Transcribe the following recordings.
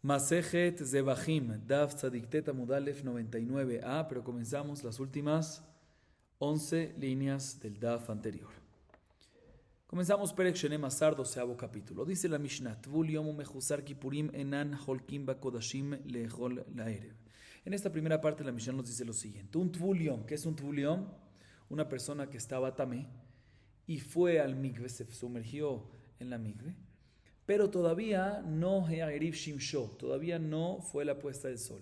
Masejet Zebahim, Daf Tzadiktet Amud Alef 99a, pero comenzamos las últimas 11 líneas del Daf anterior. Comenzamos Perek Shenem Asar, 12avo capítulo. Dice la Mishnah, Tvul Yom Mechusar Kipurim Enan Holkim Bakodashim Lehol Laerev. En esta primera parte la Mishnah nos dice lo siguiente. Un Tvul Yom, ¿qué es un Tvul Yom? Una persona que estaba tamé y fue al mikve, se sumergió en la mikve, pero todavía no He'ariv Shimsho, todavía no fue la puesta del sol.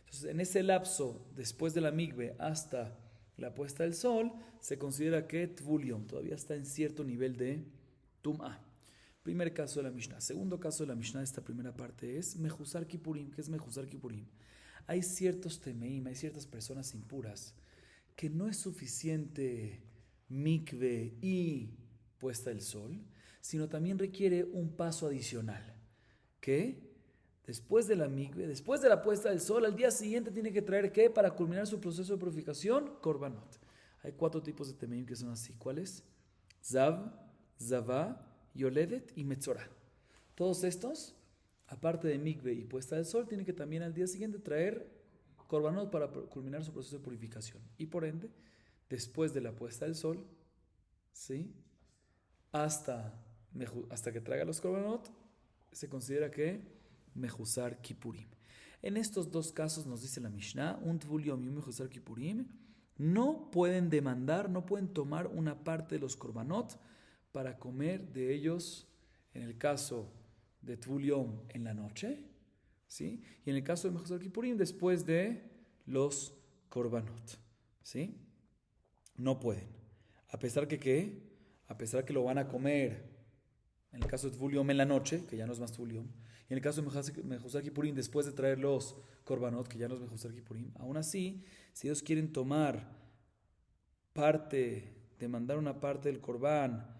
Entonces, en ese lapso, después de la mikve hasta la puesta del sol, se considera que Tvul Yom todavía está en cierto nivel de Tum'ah. Primer caso de la Mishnah. Segundo caso de la Mishnah, esta primera parte es Mechusar Kipurim. ¿Qué es Mechusar Kipurim? Hay ciertos temeim, hay ciertas personas impuras que no es suficiente mikve y puesta del sol, sino también requiere un paso adicional, que después de la mikve, después de la puesta del sol, al día siguiente tiene que traer, ¿qué? Para culminar su proceso de purificación, korbanot. Hay 4 tipos de temeim que son así. ¿Cuáles? Zav, Zavá, Yoledet y Metzorah. Todos estos, aparte de mikve y puesta del sol, tienen que también al día siguiente traer korbanot para culminar su proceso de purificación. Y por ende, después de la puesta del sol, ¿sí?, hasta que traiga los korbanot, se considera que Mechusar Kipurim. En estos dos casos nos dice la Mishnah, un Tvul Yom y un Mechusar Kipurim no pueden demandar, no pueden tomar una parte de los korbanot para comer de ellos, en el caso de Tvul Yom en la noche, ¿sí?, y en el caso de Mechusar Kipurim después de los korbanot, ¿sí? No pueden. A pesar que ¿qué? A pesar que lo van a comer en el caso de Tvul Yom en la noche, que ya no es más Tvul Yom, y en el caso de Mechusar Kipurim después de traer los korbanot, que ya no es Mechusar Kipurim, aún así, si ellos quieren tomar parte, demandar una parte del korban,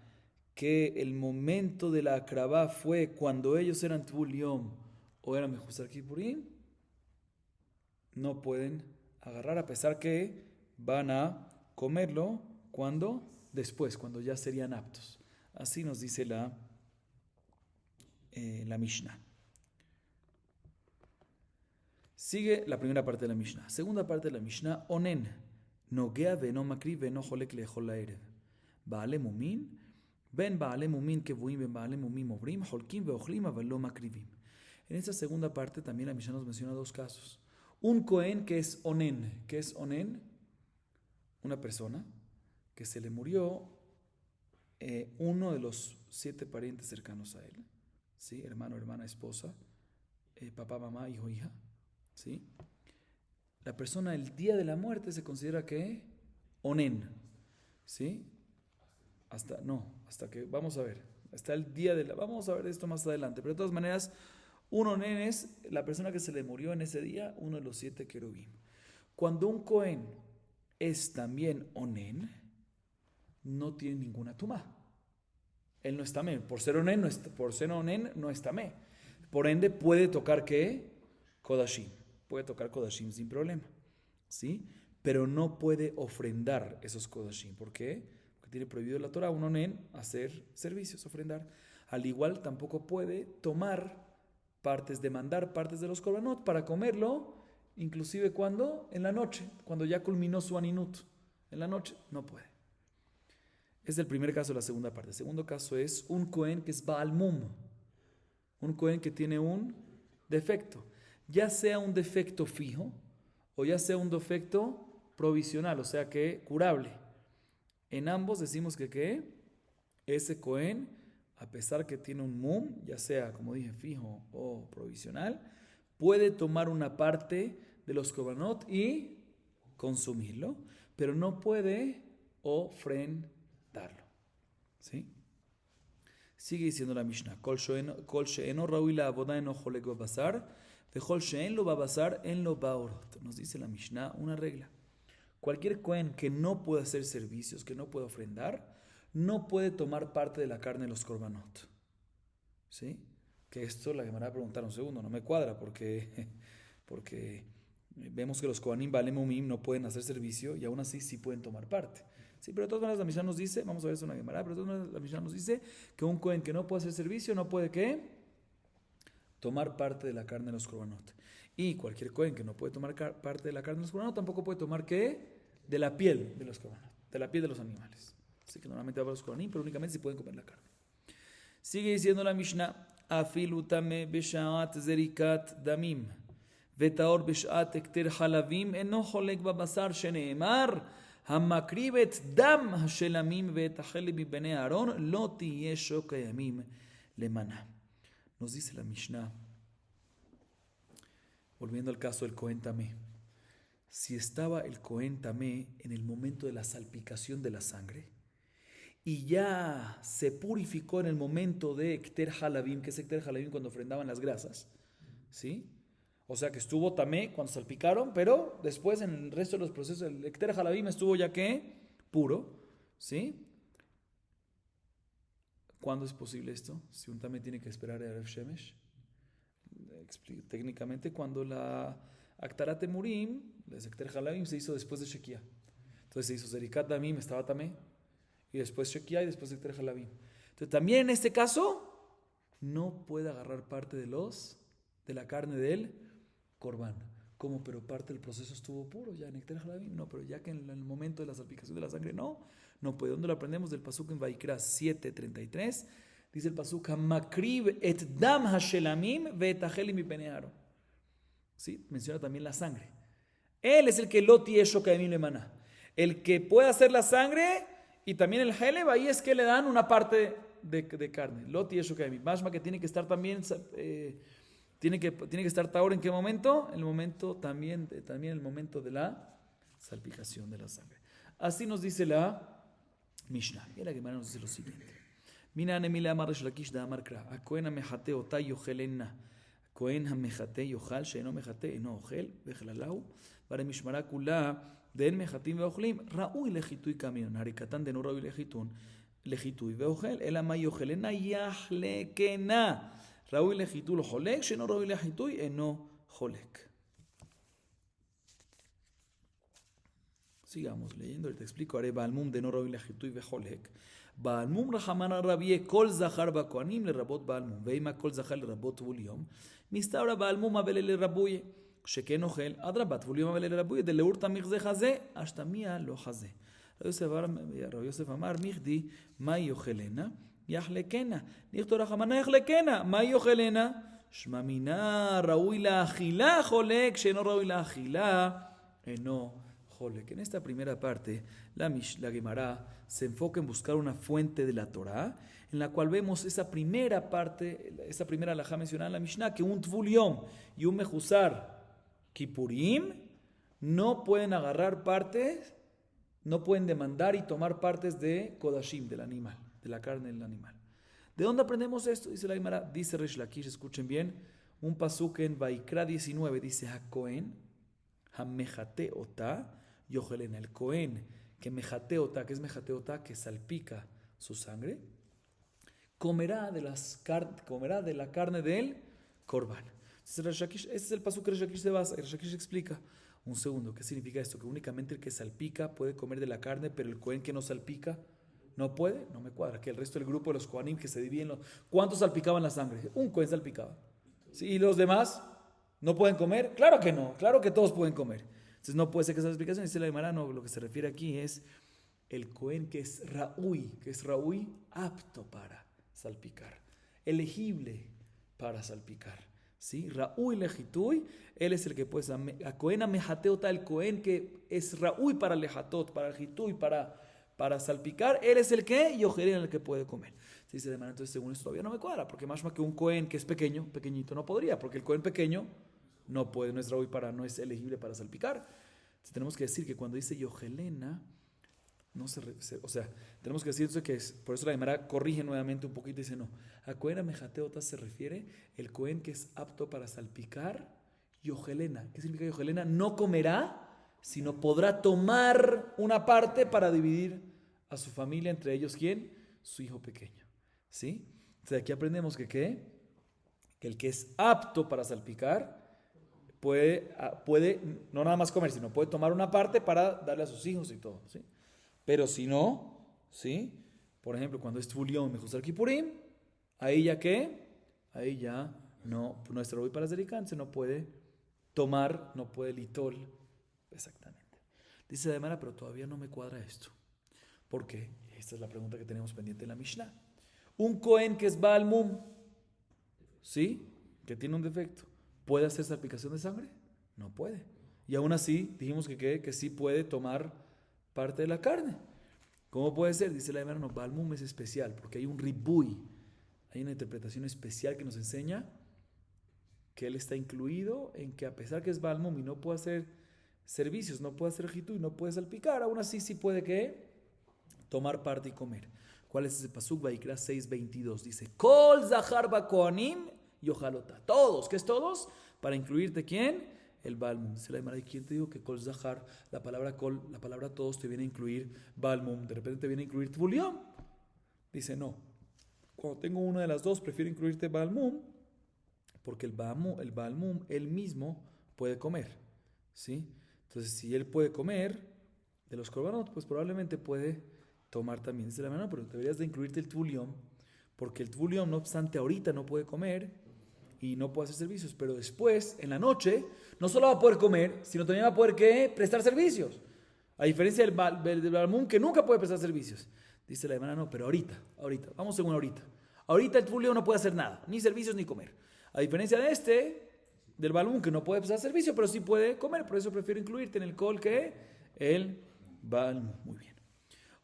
que el momento de la akravá fue cuando ellos eran Tvul Yom o eran Mechusar Kipurim, no pueden agarrar, a pesar que van a comerlo cuando después, cuando ya serían aptos. Así nos dice la Mishnah. Sigue la primera parte de la Mishnah. Segunda parte de la Mishnah, Onen, Nogea veno makri veno holek lechol laerev. Baale mumin, ben baale mumin kevuim, ben baale mumin obrim, holkim veochlim, aval lo makrivim. En esta segunda parte también la Mishnah nos menciona 2 casos. Un Cohen que es Onen. ¿Qué es Onen? Una persona que se le murió uno de los 7 parientes cercanos a él, ¿sí? Hermano, hermana, esposa, papá, mamá, hijo, hija, ¿sí? La persona el día de la muerte se considera que Onen, ¿sí? Hasta que, vamos a ver, hasta el día de la, vamos a ver esto más adelante, pero de todas maneras, un Onen es la persona que se le murió en ese día, uno de los 7 querubim. Cuando un Cohen es también Onen, no tiene ninguna tumá. Él no está tamé. Por ser onen no está tamé. Por ende, puede tocar ¿qué? Kodashim. Puede tocar Kodashim sin problema, ¿sí? Pero no puede ofrendar esos Kodashim. ¿Por qué? Porque tiene prohibido la Torah un onen hacer servicios, ofrendar. Al igual, tampoco puede tomar partes, demandar partes de los korbanot para comerlo, inclusive cuando en la noche, cuando ya culminó su aninut. En la noche no puede. Es el primer caso de la segunda parte. El segundo caso es un Cohen que es Baal Mum. Un Cohen que tiene un defecto. Ya sea un defecto fijo o ya sea un defecto provisional, o sea que curable. En ambos decimos que ese Cohen, a pesar que tiene un Mum, ya sea, como dije, fijo o provisional, puede tomar una parte de los korbanot y consumirlo, pero no puede ofrendarlo. ¿Sí? Sigue diciendo la Mishnah, Kol she'eno raui la'avoda eno cholek babasar, vechol she'en lo babasar en lo baorot. Nos dice la Mishnah una regla. Cualquier Cohen que no pueda hacer servicios, que no pueda ofrendar, no puede tomar parte de la carne de los korbanot. ¿Sí? Que esto la Gemara va a preguntar un segundo, no me cuadra porque vemos que los Kohanim Baalei Mumim no pueden hacer servicio y aún así sí pueden tomar parte. Sí, pero de todas maneras la Mishnah nos dice, vamos a ver eso en la Gemara, pero de todas maneras la Mishnah nos dice que un Kohen que no puede hacer servicio no puede ¿qué? tomar parte de la carne de los korbanot. Y cualquier Cohen que no puede tomar parte de la carne de los korbanot, tampoco puede tomar, ¿qué? De la piel de los korbanot, de la piel de los animales. Así que normalmente va para los kohanim, pero únicamente si pueden comer la carne. Sigue diciendo la Mishnah, afilu tame beshaat zerikat damim, vetaor beshaat ekter halavim, eno cholek babasar sheneemar, המקריב את דם השלמים ואת החלב מבני אהרון, לא תהיה שוק הימים למנה. Nos dice la Mishnah, volviendo al caso del Cohen Tamé, si estaba el Cohen Tamé en el momento de la salpicación de la sangre y ya se purificó en el momento de Ekter Halavim, que es Ekter Halavim cuando ofrendaban las grasas, ¿sí? O sea que estuvo Tamé cuando salpicaron, pero después en el resto de los procesos el Ekter Halavim estuvo ya que puro, ¿sí? ¿Cuándo es posible esto? Si un Tamé tiene que esperar a Erev Shemesh. Técnicamente cuando la Aktarat Emurim, el Ekter Halavim se hizo después de Shekia. Entonces se hizo Zerikat Damim, estaba Tamé, y después Shekia y después Ekter Halavim. Entonces también en este caso no puede agarrar parte de la carne del Korban. ¿Cómo? Pero parte del proceso estuvo puro ya en Ekter Halavim. No, pero ya que en el momento de la salpicación de la sangre no puede. ¿Dónde lo aprendemos? Del pasuk en Vaikra 7:33. Dice el pasuk, Makrib et dam hashelamim ve'et hachelim mipnei Aharon. ¿Sí? Menciona también la sangre. Él es el que lo tiene shokayim lemana. El que puede hacer la sangre y también el heleb, ahí es que le dan una parte de carne. Lo tiene shokayim. Mashma que tiene que estar también... Tiene que estar Taor en qué momento? El momento también el momento de la salpicación de la sangre. Así nos dice la Mishnah. Y la Gemara nos dice lo siguiente. Mina nemile amar Resh Lakish da amar kra. Akohen hamechate ota yochelena. Akohen hamechate yochal sheeno mechate eno ochel vechlalau. Vare mishmara kula den mechatim veochlim. Raui lechitui kaminon. Harikatan deno raui lechitui veochel. Ela ma yochelena yachlekena. ראוי לחיטוי לא חולק, שאינו ראוי לחיטוי אינו חולק. Sigamos leyendo, te explico. Haré Baalmum de no ראוי לחיטוי וחולק. Baalmum רחמן הרבייה כל זכר בכהנים לרבות Baalmum. ואימה כל זכר לרבות טבול יום. מסתברא Baalmum אבל לרבויה. שכן אוכל, אדרבה טבול יום אבל לרבויה. דלאור תמיך זה חזה, אשתמיה לא חזה. רבי יוסף אמר מיכדי, מה יאכלנה? יחלקנה, נכתוב רחמנה יחלקנה, מה יאכלנה? שמע מינה ראוי לאכילה חולק, שאינו ראוי לאכילה אינו חולק. En esta primera parte, la Gemara se enfoca en buscar una fuente de la Torah, en la cual vemos esa primera parte, esa primera alajá mencionada en la Mishnah, que un Tvul Yom y un Mejuzar Kipurim no pueden agarrar partes, no pueden demandar y tomar partes de Kodashim, del animal, de la carne del animal. ¿De dónde aprendemos esto? Dice la Gemara, dice Resh Lakish, escuchen bien, un pasuk en Vaikra 19, dice HaKohen, HaMejate Ota, Yochelena, el Kohen, que Mejate Ota, que es Mejate Ota, que salpica su sangre, comerá de la carne del Korban. Este es el pasuk que Resh Lakish se basa, Resh Lakish explica. Un segundo, ¿qué significa esto? Que únicamente el que salpica puede comer de la carne, pero el Kohen que no salpica no puede. No me cuadra. Que el resto del grupo de los Kohanim que se dividen, ¿cuántos salpicaban la sangre? Un Kohen salpicaba. ¿Sí? ¿Y los demás no pueden comer? Claro que no, claro que todos pueden comer. Entonces no puede ser que esa explicación. Dice la Gemara, no, lo que se refiere aquí es el Kohen que es Raúi, apto para salpicar, elegible para salpicar. ¿Sí? Raúi lejitui, él es el que puede ser. A Kohen amejateota, el Kohen que es Raúi para lejatot, para el jitui, para salpicar, él es el que yojerena, el que puede comer. Se dice de manera, entonces según esto todavía no me cuadra, porque más que un Kohen que es pequeñito no podría, porque el Kohen pequeño no puede, no es Raúi no es elegible para salpicar. Entonces tenemos que decir que cuando dice yojelena, o sea, tenemos que decir eso que es, por eso la Gemara corrige nuevamente un poquito y dice no, a Kohen amejateota se refiere el Kohen que es apto para salpicar yojelena. ¿Qué significa yojelena? No comerá, sino podrá tomar una parte para dividir a su familia, entre ellos ¿quién? Su hijo pequeño. ¿Sí? Entonces aquí aprendemos que el que es apto para salpicar puede no nada más comer, sino puede tomar una parte para darle a sus hijos y todo, ¿sí? Pero si no, ¿sí? Por ejemplo, cuando es Tvul Yom Mejuzar Kipurim, ahí ya ¿qué? Ahí ya no es Raúl para Zerikán, se no puede tomar, no puede litol. Exactamente. Dice de manera, pero todavía no me cuadra esto. ¿Por qué? Esta es la pregunta que tenemos pendiente en la Mishnah. Un Cohen que es Baal Mum, ¿sí? Que tiene un defecto, ¿puede hacer salpicación de sangre? No puede. Y aún así, dijimos que sí puede tomar parte de la carne. ¿Cómo puede ser? Dice la Gemara, no, Baal Mum es especial, porque hay un ribui, hay una interpretación especial que nos enseña que él está incluido en que a pesar que es Baal Mum y no puede hacer servicios, no puede hacer jitu y no puede salpicar, aún así sí puede que tomar parte y comer. ¿Cuál es ese pasuk? Vaikra 6:22 dice, Kol zahar bakoanim y ojalota. Todos, ¿qué es todos? Para incluirte, ¿quién? El Baal Mum. Dice la Gemara, ¿y quién te dijo que Kol zahar, la palabra Kol, la palabra todos te viene a incluir Baal Mum? De repente te viene a incluir Tvulión. Dice, no. Cuando tengo una de las dos, prefiero incluirte Baal Mum, porque el Baal Mum, él mismo puede comer, ¿sí? Entonces, si él puede comer de los korbanot, pues probablemente puede tomar también. Dice la mano, pero deberías de incluirte el Tvulión, porque el Tvulión, no obstante, ahorita no puede comer y no puede hacer servicios, pero después, en la noche, no solo va a poder comer, sino también va a poder, ¿qué? Prestar servicios. A diferencia del Baal Mum, que nunca puede prestar servicios. Dice la hermana, no, pero ahorita, vamos según ahorita. Ahorita el Tvulión no puede hacer nada, ni servicios ni comer. A diferencia de del Baal Mum, que no puede prestar servicio, pero sí puede comer, por eso prefiero incluirte en el Kol que el Baal Mum. Muy bien.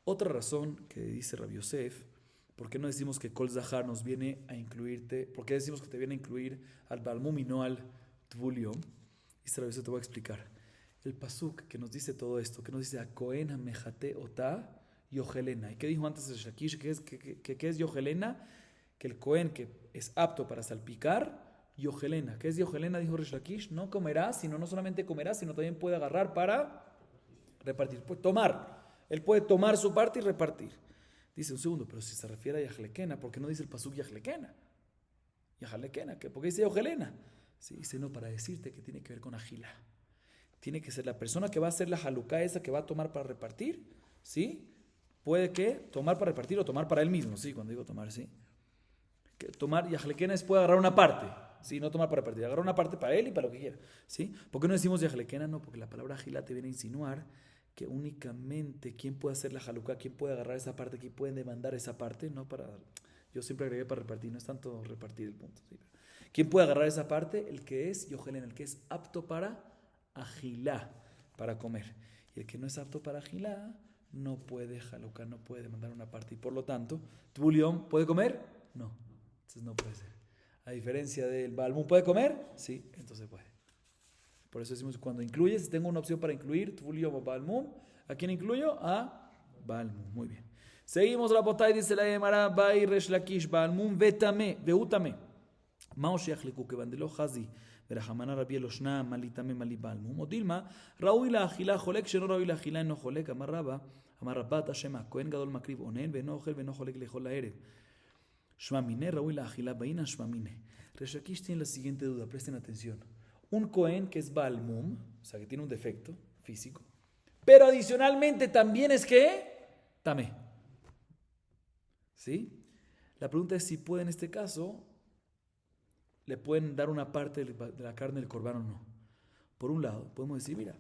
Otra razón que dice Rabbi Yosef, ¿por qué no decimos que Kol Zahar nos viene a incluirte? ¿Por qué decimos que te viene a incluir al Baal Mum y no al Tvulión? Dice Rabbi Yosef, te voy a explicar. El pasuk que nos dice todo esto, que nos dice a Cohen Hamejate Otá Yohelena. ¿Y qué dijo antes el Shakish? ¿Qué es Yohelena? Que el Cohen que es apto para salpicar, Yohelena. ¿Qué es Yohelena? Dijo Rish Lakish, no comerá, sino no solamente comerá, sino también puede agarrar para repartir. Puede tomar. Él puede tomar su parte y repartir. Dice un segundo, pero si se refiere a Yahlekena, ¿por qué no dice el pasuk Yahlekena? Yahlekena, ¿por qué dice Yohelena? Sí, dice no, para decirte que tiene que ver con Agila. Tiene que ser la persona que va a hacer la haluká esa que va a tomar para repartir, ¿sí? Puede que tomar para repartir o tomar para él mismo, ¿sí? Cuando digo tomar, ¿sí? Que tomar Yahlekena es puede agarrar una parte, ¿sí? No tomar para repartir, agarrar una parte para él y para lo que quiera, ¿sí? ¿Por qué no decimos Yahlekena? No, porque la palabra Agila te viene a insinuar que únicamente quién puede hacer la haluká, quién puede agarrar esa parte, quién puede demandar esa parte, no para... Yo siempre agregué para repartir, no es tanto repartir el punto, ¿sí? ¿Quién puede agarrar esa parte? El que es Yohelena, el que es apto para agilá, para comer. Y el que no es apto para agilá, no puede haluká, no puede demandar una parte. Y por lo tanto, ¿Tvulión puede comer? No. Entonces no puede ser. A diferencia del Baal Mum, ¿puede comer? Sí, entonces puede. Por eso decimos, cuando incluyes, si tengo una opción para incluir Tvulión o Baal Mum, ¿a quién incluyo? A Baal Mum. Muy bien. Seguimos la botay, dice la Gemara, Bai Resh Lakish, Baal Mum, Vetame, Veutame. Mao Sheachliku, que bandelo Hazi, Verajamana Rabbi Eloshna, Malitame, Malibal Mum. O Dilma, Raúl la Agila, Jolek, Sheno Raúl la Agila, no Jolek, Amarraba, Amarrabat, Shema, Cohen Gadol Makrib, Onen, Benojel, Benojolek, Lejol Laerev. Shmamine, Raúl la Agila, Baina Shmamine. Resh Lakish tiene la siguiente duda, presten atención. Un Cohen que es Baal Mum, o sea que tiene un defecto físico, pero adicionalmente también es que Tamé. ¿Sí? La pregunta es si puede en este caso, le pueden dar una parte de la carne del corbán o no. Por un lado, podemos decir, mira,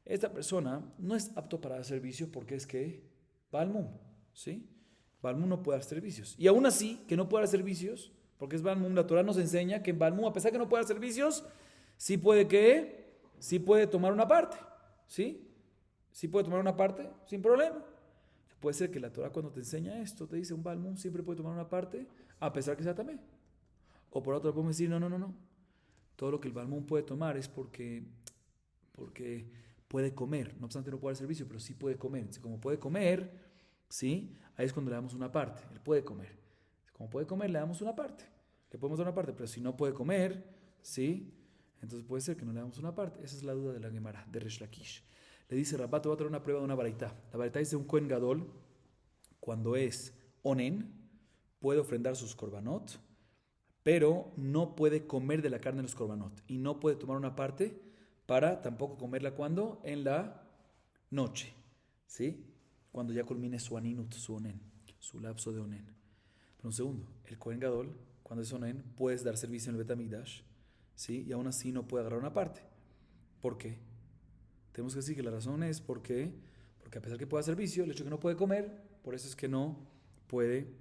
esta persona no es apto para dar servicio porque es que Baal Mum, ¿sí? Baal Mum no puede dar servicios. Y aún así, que no puede dar servicios, porque es Baal Mum, la Torah nos enseña que Baal Mum, a pesar que no puede dar servicios, sí puede tomar una parte, ¿sí? Sí puede tomar una parte sin problema. Puede ser que la Torah cuando te enseña esto, te dice un Baal Mum siempre puede tomar una parte, a pesar que sea también. O por otro lado podemos decir, no. Todo lo que el Baal Mum puede tomar es porque puede comer. No obstante no puede dar servicio, pero sí puede comer. Como puede comer, ¿sí? Ahí es cuando le damos una parte. Él puede comer. Como puede comer, le damos una parte. Le podemos dar una parte, pero si no puede comer, ¿sí? Entonces puede ser que no le damos una parte. Esa es la duda de la Gemara, de Resh Lakish. Le dice, Rabá, te voy a traer una prueba de una baraitá. La baraitá dice un Kohen Gadol, cuando es onen, puede ofrendar sus korbanot, pero no puede comer de la carne de los korbanot. Y no puede tomar una parte para tampoco comerla cuando en la noche, ¿sí? Cuando ya culmine su aninut, su onen, su lapso de onen. Pero un segundo, el Kohen Gadol cuando es onen, puedes dar servicio en el Betamigdash, ¿sí? Y aún así no puede agarrar una parte. ¿Por qué? Tenemos que decir que la razón es porque a pesar que pueda hacer servicio, el hecho de que no puede comer, por eso es que no puede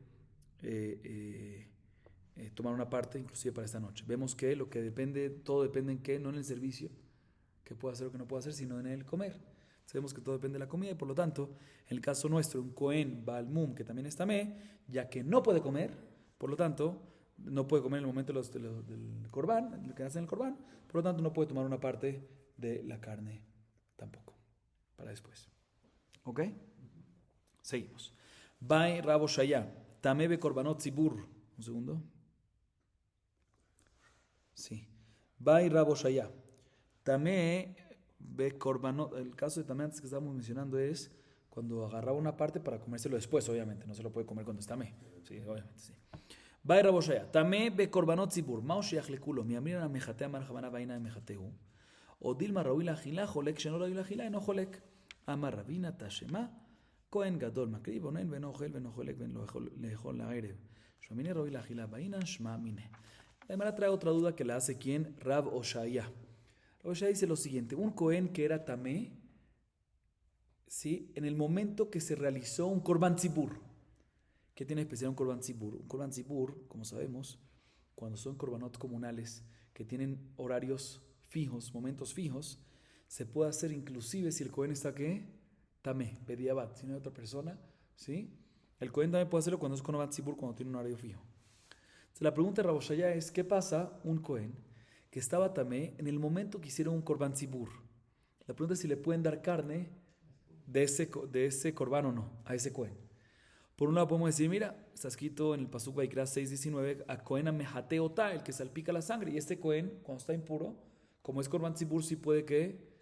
tomar una parte, inclusive para esta noche. Vemos que lo que depende, todo depende en qué, no en el servicio, que puede hacer o que no puede hacer, sino en el comer. Sabemos que todo depende de la comida y por lo tanto, en el caso nuestro, un Cohen Baal Mum, que también es tamé, ya que no puede comer, por lo tanto, no puede comer en el momento del corbán, lo que hace en el corbán, por lo tanto no puede tomar una parte de la carne tampoco, para después. ¿Ok? Seguimos. Bai Rabo Shaya, tamé be korbanot zibur. Un segundo. Sí. Bai Rabo Shaya, tamé be korbanot. El caso de tamé antes que estábamos mencionando es cuando agarraba una parte para comérselo después, obviamente. No se lo puede comer cuando está tamé. Sí, obviamente, sí. Bai Rabo Shaya, tamé be korbanot zibur. Mao shiach lekulo. Mi amir mejate amar javana vaina mejateu. O dilma raúl agila, jolek, sheno raúl agila, no jolek. Amar rabina tashema, Cohen gadol makriv, onen ben ojel, ben ojolek, ben lejol la erev. Shmamine raúl agila vaina, shma mine. Además trae otra duda que la hace quien, Rab Oshaya. Rab Oshaya dice lo siguiente: un Cohen que era tamé, ¿sí? En el momento que se realizó un korban tzibur. ¿Qué tiene especial un korban tzibur? Un korban tzibur, como sabemos, cuando son korbanot comunales que tienen horarios fijos, momentos fijos, se puede hacer inclusive si el Cohen está ¿qué? Tamé, bediabat, si no hay otra persona, ¿sí? El Cohen también puede hacerlo cuando es korban tzibur, cuando tiene un horario fijo. Entonces, la pregunta de Rab Oshaya es: ¿qué pasa un Cohen que estaba tamé en el momento que hicieron un korban tzibur? La pregunta es si le pueden dar carne de ese korban o no, a ese Cohen. Por un lado podemos decir, mira, está escrito en el Pasuk Vaikra 6:19, a Cohen amejateota, el que salpica la sangre, y este Cohen, cuando está impuro, como es korban tzibur, sí puede que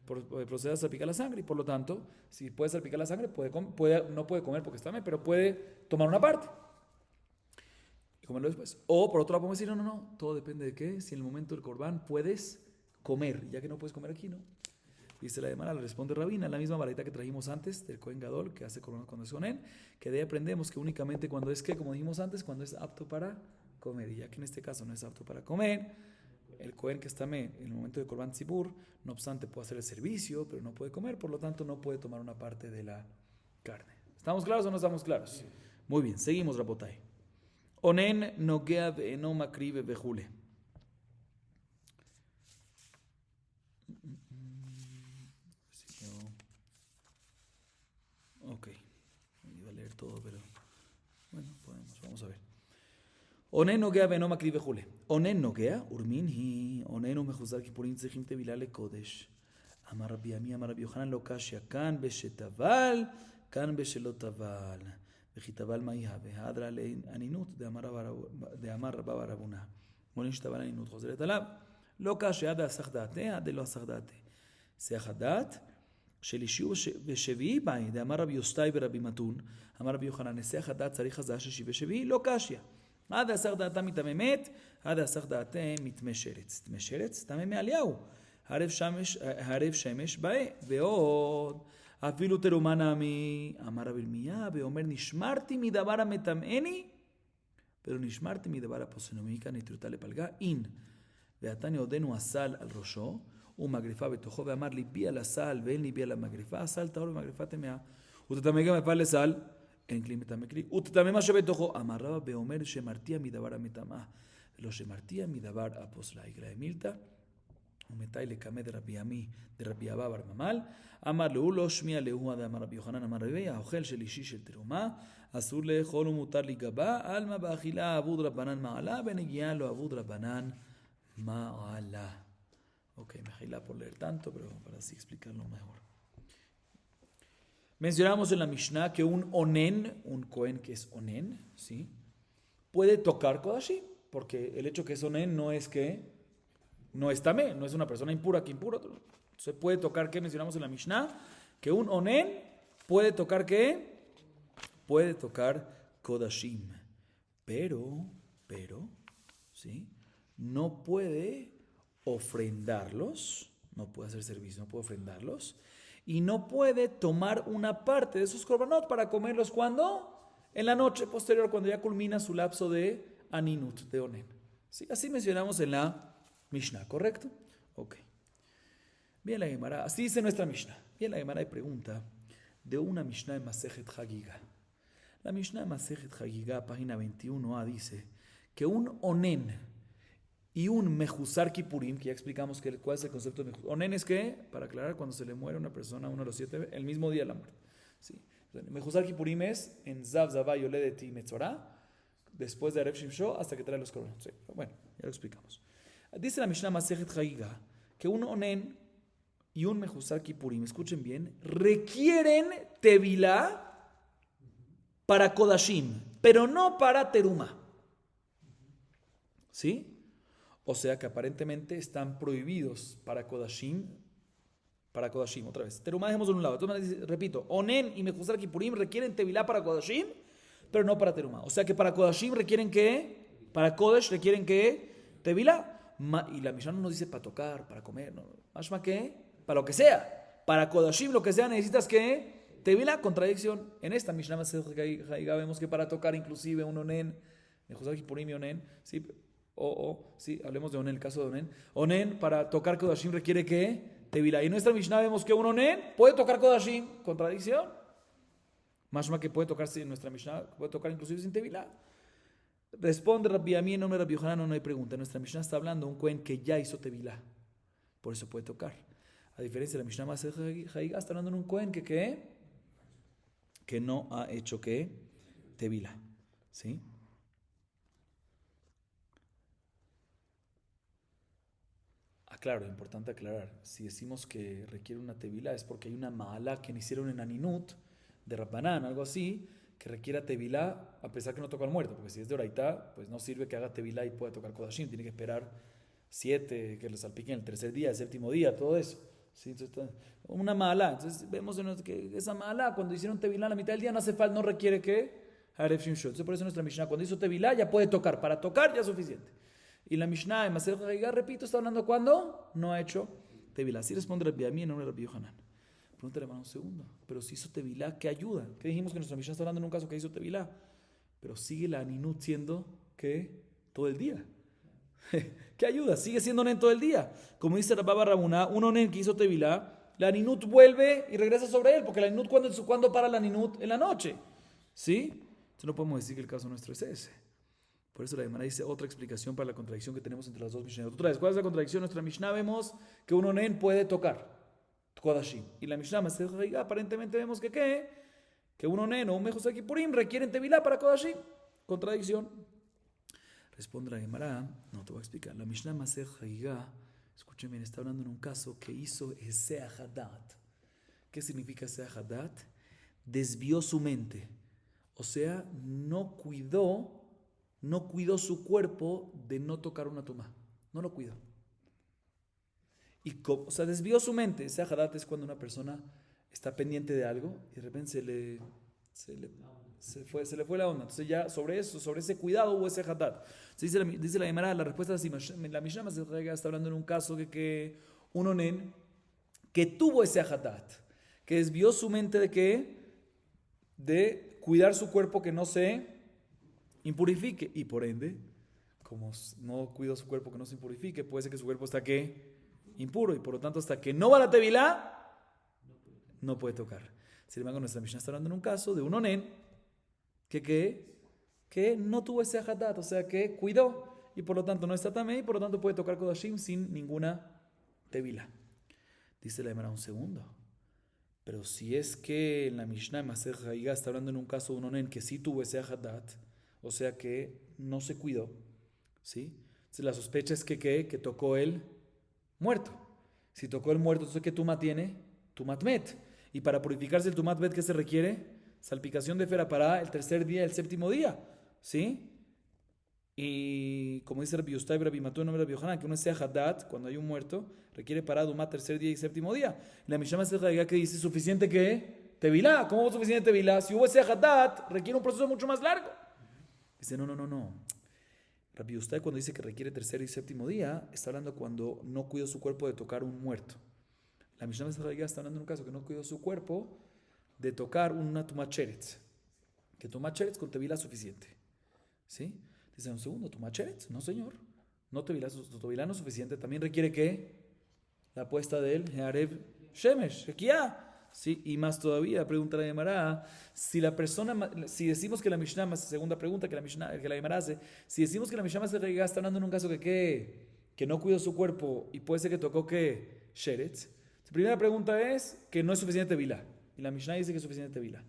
proceda a salpicar la sangre, y por lo tanto, si puede salpicar la sangre, no puede comer porque está mal, pero puede tomar una parte y comerlo después. O por otro lado podemos decir, no, todo depende de qué, si en el momento del corbán puedes comer, ya que no puedes comer aquí, ¿no? Dice la Gemara, le responde Rabina, la misma varita que trajimos antes del Cohen Gadol, que hace corban cuando es onen, que de ahí aprendemos que únicamente cuando es que, como dijimos antes, cuando es apto para comer, y ya que en este caso no es apto para comer, el Cohen que está en el momento de korban tzibur, no obstante puede hacer el servicio, pero no puede comer, por lo tanto no puede tomar una parte de la carne. ¿Estamos claros o no estamos claros? Muy bien, seguimos, Rabotai. Onen nogea ve'eno makrive bejule. Ok, iba a leer todo, pero bueno, vamos a ver. Onen nogea ve'eno makrive bejule. Onen nogea, urmin hi, onen umechuzar kipurim tzechim tevilah lekodesh. Amar Rabbi Ami, Amar Rabbi Yochanan lo kashya, kan beshetaval, kan beshelot taval. וכתבל מה יהיה, והדרה לאנינות דאמר רבא ברבונה. מולין שתבל אנינות חוזרת עליו. לא קשה עד הסח דעתה, עד לא הסח דעתה. סח הדעת של אישי ושביעי באי, דאמר רבי יוסטאי ורבי מתון, אמר רבי יוחנן, נסח הדעת צריך הזעה של שישי ושביעי, לא קשיא. עד הסח דעתה מתמא מת, עד הסח דעתה מתמא שרץ. תמא שרץ, תמא מעליהו. הערב שמש באי, ועוד. אפילו תרומה נעמי, אמר רבי ירמיה, ואומר נשמרתי מדבר המטמאני, ולא נשמרתי מדבר הפוסל ומכאן נטילתה לפלגה, אין. ועתני עודנו הסל על ראשו, ומגריפה בתוכו, ואמר ליבי על הסל ואין ליבי על המגריפה, הסל טהור ומגריפה טמאה. ותטמא גם הפל לסל, אין כלי מטמא כלי, ותטמא מה שבתוכו. אמר רבא ואומר שמרתיע מדבר המטמאה, ולא שמרתיע מדבר הפוסלה. יקרא מילתא ומתי לקמא דרבי עמי דרבי אבא בר ממל, אמר לו לא שמיע להוא דאמר רבי יוחנן אמר רבי, האוכל של אישי של תרומה אסור לאכול ומותר להיגבע, עלמא באכילה אבוד רבנן מעלה, בנגיעה לא אבוד רבנן מעלה. Ok, me agila por leer tanto, pero para así explicarlo mejor. Mencionamos en la Mishnah que un onen, un Cohen que es onen, ¿sí? Puede tocar Kodashi, porque el hecho que es onen no es que no es tamé, no es una persona impura que impura. Se puede tocar, ¿qué mencionamos en la Mishnah? Que un onen puede tocar, ¿qué? Puede tocar Kodashim, pero, ¿sí? No puede ofrendarlos, no puede hacer servicio, no puede ofrendarlos, y no puede tomar una parte de esos korbanot para comerlos, ¿cuándo? En la noche posterior, cuando ya culmina su lapso de aninut, de onen. ¿Sí? Así mencionamos en la Mishnah, ¿correcto? Ok. Bien la Gemara, así dice nuestra Mishnah. Bien la Gemara y pregunta de una Mishnah de Masejet Hagiga. La Mishnah de Masejet Hagiga, página 21a, dice que un onen y un mejusar kipurim, que ya explicamos cuál es el concepto de mejusar. Onen es que, para aclarar, cuando se le muere a una persona, uno de los 7, el mismo día de la muerte. ¿Sí? Mejusar kipurim es en Zav Zavá Yoledeti Metzorah, después de Aref Shimsho, hasta que trae los coronas. Sí, bueno, ya lo explicamos. Dice la Mishnah Masejet Hagiga que un onen y un mejusar kipurim, escuchen bien, requieren tevilá para kodashim, pero no para teruma. ¿Sí? O sea que aparentemente están prohibidos para kodashim, otra vez. Teruma dejemos en un lado. Entonces, repito, onen y mejusar kipurim requieren tevilá para kodashim, pero no para teruma. O sea que para kodashim requieren ¿qué? Para kodesh requieren ¿qué? Tevilá. Y la Mishnah no nos dice para tocar, para comer, no. Más que para lo que sea. Para kodashim, lo que sea, necesitas que tevilá, contradicción. En esta Mishnah vemos que para tocar inclusive un onen, mejusar kipurim y onen, ¿sí? Sí, hablemos de onen, el caso de onen. Onen, para tocar kodashim requiere que tevilá. Y en nuestra Mishnah vemos que un onen puede tocar kodashim, contradicción. Más que puede tocarse en nuestra Mishnah, puede tocar inclusive sin tevilá. Responde Rabbi Ami en nombre de Rabbi Yohanan, no hay pregunta. Nuestra Mishnah está hablando de un kohen que ya hizo tevilá, por eso puede tocar. A diferencia de la Mishnah Masejet Hagiga, está hablando de un kohen que no ha hecho que tevilá. ¿Sí? Claro, importante aclarar. Si decimos que requiere una tevilá es porque hay una ma'alá que hicieron en Aninut de Rabbanán, algo así, que requiera tevilá a pesar que no toca al muerto, porque si es de oraitá, pues no sirve que haga tevilá y pueda tocar kodashim, tiene que esperar 7, que le salpiquen el tercer día, el séptimo día, todo eso. ¿Sí? Entonces, una ma'alá. Entonces vemos que esa ma'alá, cuando hicieron tevilá a la mitad del día, no hace falta, no requiere que Aref Shimshon. Entonces por eso nuestra Mishnah, cuando hizo tevilá, ya puede tocar. Para tocar ya es suficiente. Y la Mishnah en Masejet Hagiga, repito, está hablando cuando no ha hecho tevilá. Así responde Rabbi Ami en nombre de Rabbi Yohanan. Pregúntale, hermano, un segundo. Pero si hizo tevilá, ¿qué ayuda? ¿Qué dijimos que nuestra Mishnah está hablando en un caso que hizo tevilá? Pero sigue la aninut siendo que todo el día. ¿Qué ayuda? Sigue siendo onen todo el día. Como dice Rabba Barrabuná, un onen que hizo tevilá, la aninut vuelve y regresa sobre él, porque la aninut, ¿cuándo para la aninut? En la noche. ¿Sí? Entonces no podemos decir que el caso nuestro es ese. Por eso la Gemara dice otra explicación para la contradicción que tenemos entre las dos Mishnah. Otra vez, ¿cuál es la contradicción? Nuestra Mishnah vemos que un onen puede tocar kodashim. Y la Mishnah Masejet Hagiga aparentemente vemos que un onen o un mejusar kipurim requieren tevilá para kodashim. Contradicción. Responde la Gemara, no te voy a explicar. La Mishnah Masejet Hagiga, escuchen bien, está hablando en un caso que hizo Esea Hadat. ¿Qué significa Esea Hadat? Desvió su mente. O sea, no cuidó su cuerpo de no tocar una tumá. No lo cuidó. O sea, desvió su mente. Ese hadat es cuando una persona está pendiente de algo y de repente se le fue la onda. Entonces ya sobre ese cuidado hubo ese hadat. Dice la Gemara, la respuesta es así. La Mishnah Masejet Hagiga está hablando en un caso que un onen que tuvo ese hadat, que desvió su mente de qué? De cuidar su cuerpo que no se impurifique, y por ende, como no cuida su cuerpo que no se impurifique, puede ser que su cuerpo está ¿qué? Impuro, y por lo tanto hasta que no va la tevilá no puede tocar. Sin embargo, nuestra Mishnah está hablando en un caso de un onen que no tuvo ese hadat, o sea que cuidó y por lo tanto no está tamé y por lo tanto puede tocar kodashim sin ninguna tevilá. Dice la Gemara, un segundo, pero si es que en la Mishnah Masejet Hagiga está hablando en un caso de un onen que sí tuvo ese hadat, o sea que no se cuidó, ¿sí? Entonces la sospecha es que tocó el muerto. Si tocó el muerto, entonces ¿qué tuma tiene? Tumat met. Y para purificarse el tumat met, ¿qué se requiere? Salpicación de fera para el tercer día, el séptimo día, ¿sí? Y como dice Rabbi Yustay, Rabbi Matú, en nombre de Rabbi Yohanan, que uno sea hadat, cuando hay un muerto, requiere para dumat tercer día y séptimo día. Y la Mishnah Masejet Hagiga que dice, ¿suficiente qué? Tevilá. ¿Cómo es suficiente tevilá? Si hubo ese hadat, requiere un proceso mucho más largo. Dice, no. Rabbi Yustay cuando dice que requiere tercer y séptimo día, está hablando cuando no cuidó su cuerpo de tocar un muerto. La Mishnah Masejet Hagiga está hablando en un caso que no cuidó su cuerpo de tocar una tumat cheretz. Que tumat cheretz con tevilá suficiente. ¿Sí? Dice, un segundo, tu macheretz, no señor. No tevilá, tu tevilá no es suficiente. También requiere que la apuesta del Hearev Shemesh, Shekiah. Sí, y más todavía, pregunta la Gemara, si la persona, si decimos que la Mishnah, segunda pregunta que la Gemara hace, si decimos que la Mishnah se está hablando en un caso que no cuidó su cuerpo y puede ser que tocó que Sheretz. La primera pregunta es que no es suficiente Tevilá. Y la Mishnah dice que es suficiente Tevilá.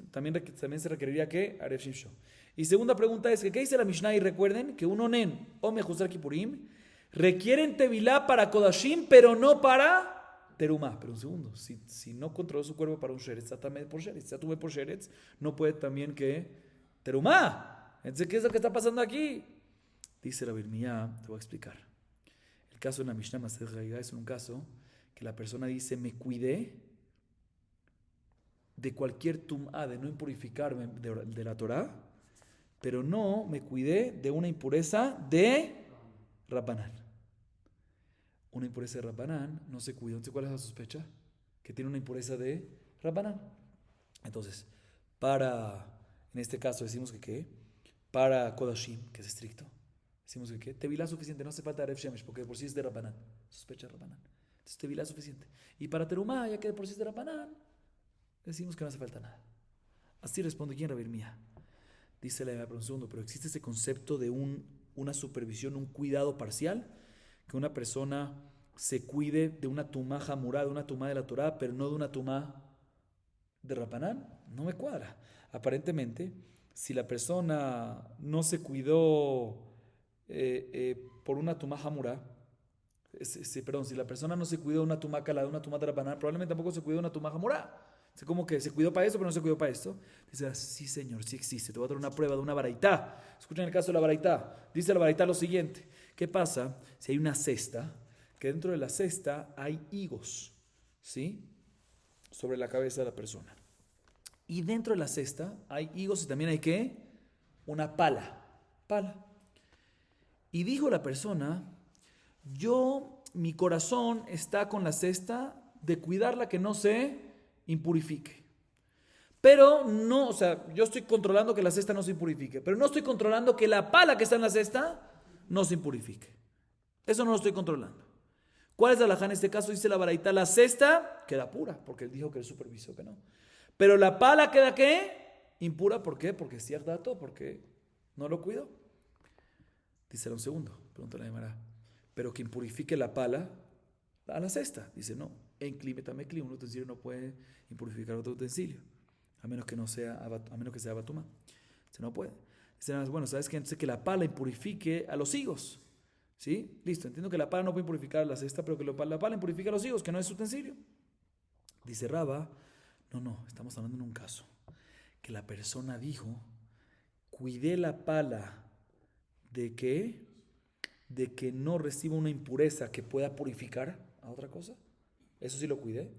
También se requeriría que Arev Shimsho. Y segunda pregunta es que ¿qué dice la Mishnah? Y recuerden que un onen o mejuzar kipurim requieren Tevilá para Kodashim, pero no para Terumá. Pero un segundo, si no controló su cuerpo para un Sheretz, Satame por Sheretz, Satame por Sheretz, no puede también que Terumá. Entonces, ¿qué es lo que está pasando aquí? Dice la Birmiyá, te voy a explicar. El caso de la Mishnah Masechet Hagigah es un caso que la persona dice, me cuidé de cualquier tum'a, de no impurificarme de la Torah, pero no me cuidé de una impureza de Rabbanán. Una impureza de Rabbanán no se cuida. Entonces, ¿cuál es la sospecha? Que tiene una impureza de Rabbanán. Entonces, en este caso decimos que ¿qué? Para Kodashim, que es estricto, decimos que ¿qué? Tevilá suficiente, no hace falta Arev Shemesh, porque de por sí es de Rabbanán, sospecha de Rabbanán. Entonces, Tevilá suficiente. Y para Terumá, ya que de por sí es de Rabbanán, decimos que no hace falta nada. Así responde quién, Rabbi Mía. Dice la por un segundo, pero existe ese concepto de una supervisión, un cuidado parcial, que una persona se cuide de una tumá jamurá, de una tumá de la Torá, pero no de una tumá de Rapanán. No me cuadra. Aparentemente, si la persona no se cuidó por una tumá jamurá, perdón, si la persona no se cuidó de una tumá calada, de una tumá de Rapanán, probablemente tampoco se cuidó de una tumá jamurá. Es como que se cuidó para eso, pero no se cuidó para esto. Dice, sí señor, sí existe. Te voy a dar una prueba de una baraitá. Escuchen el caso de la baraitá. Dice la baraitá lo siguiente. ¿Qué pasa si hay una cesta, que dentro de la cesta hay higos, ¿sí? Sobre la cabeza de la persona. Y dentro de la cesta hay higos y también hay ¿qué? Una pala. Pala. Y dijo la persona, mi corazón está con la cesta de cuidarla que no se impurifique. Pero no, o sea, yo estoy controlando que la cesta no se impurifique, pero no estoy controlando que la pala que está en la cesta no se impurifique. Eso no lo estoy controlando. ¿Cuál es la halajá en este caso? Dice la baraita, la cesta queda pura, porque él dijo que él supervisó que no. Pero la pala queda ¿qué? Impura, ¿por qué? Porque es cierto, porque no lo cuidó. Dice un segundo, pregúntale a Gemara, pero que impurifique la pala a la cesta. Dice, no, en clima, un utensilio no puede impurificar otro utensilio, a menos que sea batuma. Se no puede. Dice, bueno, ¿sabes qué? Entonces que la pala impurifique a los higos. ¿Sí? Listo, entiendo que la pala no puede impurificar a la cesta, pero que la pala impurifica a los higos, que no es utensilio. Dice Raba, no, estamos hablando en un caso que la persona dijo, cuidé la pala de que no reciba una impureza que pueda purificar a otra cosa. Eso sí lo cuidé.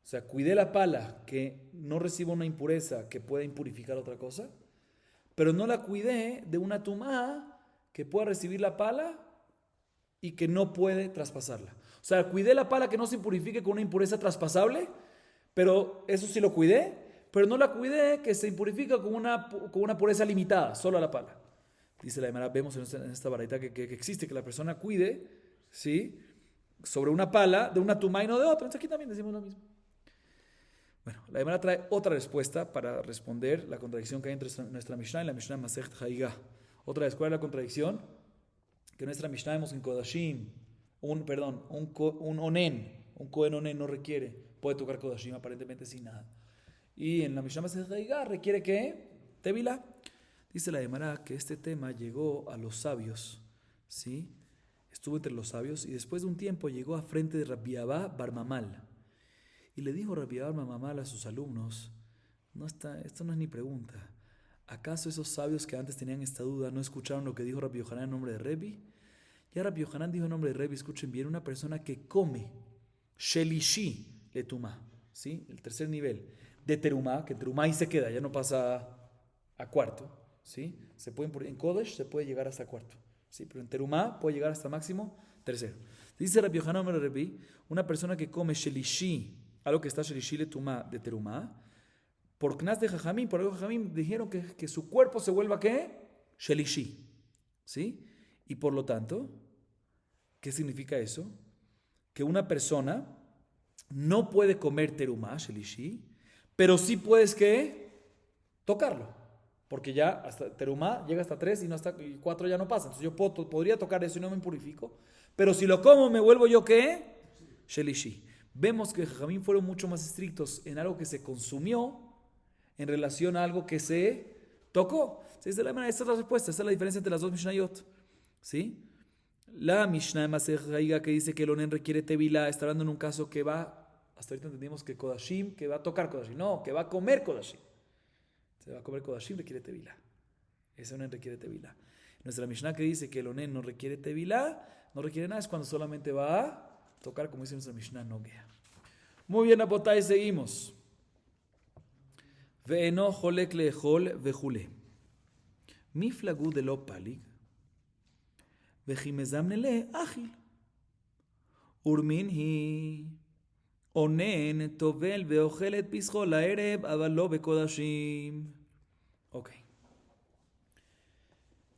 O sea, cuidé la pala que no reciba una impureza que pueda impurificar otra cosa, pero no la cuidé de una tumá que pueda recibir la pala y que no puede traspasarla. O sea, cuidé la pala que no se impurifique con una impureza traspasable, pero eso sí lo cuidé, pero no la cuidé que se impurifica con una pureza limitada, solo a la pala. Dice la Gemara, vemos en esta baraita que existe que la persona cuide, ¿sí?, sobre una pala de una tumá y no de otra. Entonces aquí también decimos lo mismo. Bueno, la Gemara trae otra respuesta para responder la contradicción que hay entre nuestra Mishnah y la Mishnah Masechet Hagigah. Otra vez, ¿cuál es la contradicción? Que nuestra Mishnah vemos en Kodashim, un onen, un kohen onen no requiere, puede tocar Kodashim aparentemente sin nada. Y en la Mishnah Masechet Hagigah requiere ¿qué? Tevilá. Dice la Gemara que este tema llegó a los sabios, ¿sí? Estuvo entre los sabios y después de un tiempo llegó a frente de Rabbi Abba bar Mamal. Y le dijo Rabbi Abba bar Mamal a sus alumnos, esto no es ni pregunta. ¿Acaso esos sabios que antes tenían esta duda no escucharon lo que dijo Rabbi Yohanan en nombre de Rebbi? Ya Rabbi Yohanan dijo en nombre de Rebbi, escuchen bien, una persona que come shelishi le tumá, ¿sí? El tercer nivel de terumá, que terumá ahí se queda, ya no pasa a cuarto, ¿sí? En Kodesh se puede llegar hasta cuarto, ¿sí? Pero en terumá puede llegar hasta máximo tercero. Dice Rabbi Yohanan en nombre de Rebbi, una persona que come shelishi, algo que está shelishi le tumá de terumá, por Knas de Jajamim, por algo Jajamim dijeron que su cuerpo se vuelva ¿qué? Shelishi. ¿Sí? Y por lo tanto, ¿qué significa eso? Que una persona no puede comer terumá, shelishi, pero sí puedes que tocarlo. Porque ya hasta terumá llega hasta 3 y, no hasta, y 4 ya no pasa. Entonces yo podría tocar eso y no me impurifico. Pero si lo como, ¿me vuelvo yo qué? Shelishi. Vemos que Jajamín fueron mucho más estrictos en algo que se consumió en relación a algo que se tocó. Esta es la respuesta, esta es la diferencia entre las dos Mishnayot. ¿Sí? La Mishnah de Masej Haiga que dice que el onen requiere tevilá, está hablando en un caso que va, hasta ahorita entendimos que Kodashim, que va a tocar Kodashim, no, que va a comer Kodashim. Se va a comer Kodashim, requiere tevilá. Ese onen requiere tevilá. Nuestra Mishnah que dice que el onen no requiere tevilá, no requiere nada, es cuando solamente va a tocar, como dice nuestra Mishnah, no guea. Muy bien, Apotay, seguimos. Ve'eno jolek lehol vejule. Miflagu de lo palig. Vejimezamnele ágil. Urminhi. Onen tovel veojelet pisjo la ereb avalo bekodashim. Ok.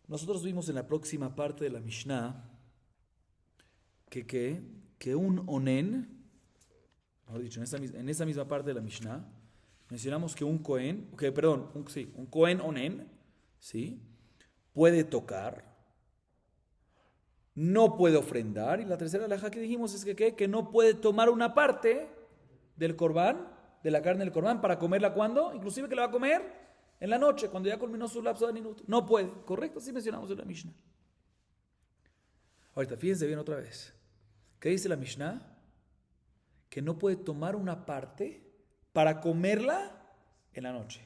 Nosotros vimos en la próxima parte de la Mishnah que un onen, mejor dicho, en esa misma parte de la Mishnah, mencionamos que un Cohen, un Cohen onen, ¿sí? Puede tocar, no puede ofrendar, y la tercera alhaja que dijimos es que no puede tomar una parte del corbán, de la carne del corbán, para comerla cuando, inclusive que la va a comer en la noche, cuando ya culminó su lapso de minuto. No puede, ¿correcto? Así mencionamos en la Mishnah. Ahorita, fíjense bien otra vez. ¿Qué dice la Mishnah? Que no puede tomar una parte para comerla en la noche.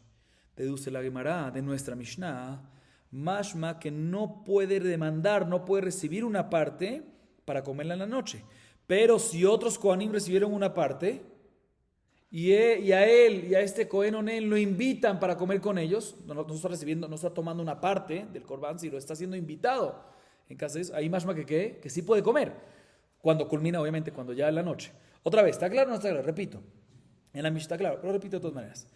Deduce la Gemara de nuestra Mishnah, mashma, que no puede demandar, no puede recibir una parte para comerla en la noche. Pero si otros Kohanim recibieron una parte y a él y a este Kohen Onen lo invitan para comer con ellos, no está recibiendo, no está tomando una parte del Corbán, sino está siendo invitado. En caso de eso, ahí mashma que sí puede comer. Cuando culmina, obviamente, cuando ya es la noche. Otra vez, ¿está claro o no está claro? Repito. En la Mishnah está claro, pero repito de todas maneras.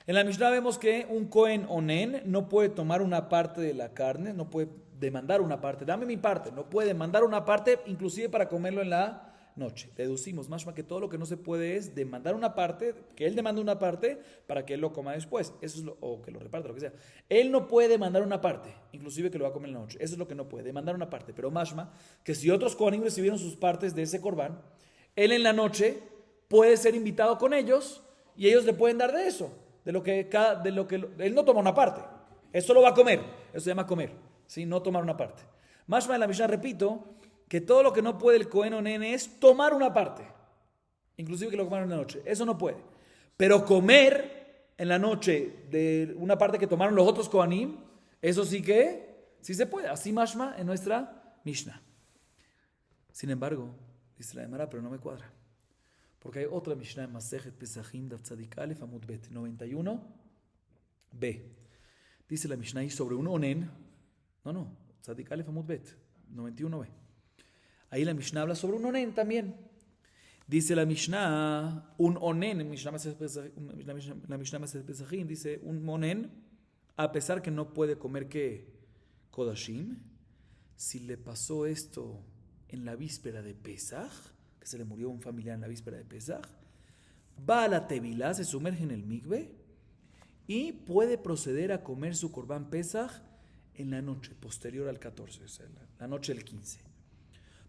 En la Mishnah vemos que un Kohen Onen no puede tomar una parte de la carne, no puede demandar una parte, dame mi parte, no puede demandar una parte, inclusive para comerlo en la noche. Deducimos, más que todo lo que no se puede es demandar una parte, que él demande una parte para que él lo coma después, eso es o que lo reparte, lo que sea. Él no puede demandar una parte, inclusive que lo va a comer en la noche, eso es lo que no puede, demandar una parte, pero mashma, que si otros Kohanim recibieron sus partes de ese corbán, él en la noche puede ser invitado con ellos y ellos le pueden dar de eso, de lo que él no toma una parte, eso lo va a comer, eso se llama comer, ¿sí? No tomar una parte. Mashma en la Mishnah, repito, que todo lo que no puede el Kohen Onen es tomar una parte, inclusive que lo comaron en la noche, eso no puede. Pero comer en la noche de una parte que tomaron los otros Kohanim, eso sí se puede, así mashma en nuestra Mishnah. Sin embargo, dice la Gemara, pero no me cuadra, porque hay otra Mishnah en Masejet Pesachim Daf Tzadik Alef Amud Bet 91b. Dice la Mishnah ahí sobre un onen, Tzadik Alef Amud Bet 91b. Ahí la Mishnah habla sobre un onen también. Dice la Mishnah, un onen, la Mishnah Masejet Pesachim dice un onen, a pesar que no puede comer Kodashim, si le pasó esto en la víspera de Pesach, que se le murió un familiar en la víspera de Pesach, va a la tevilá, se sumerge en el mikve y puede proceder a comer su Corbán Pesach en la noche posterior al 14, o sea, la noche del 15.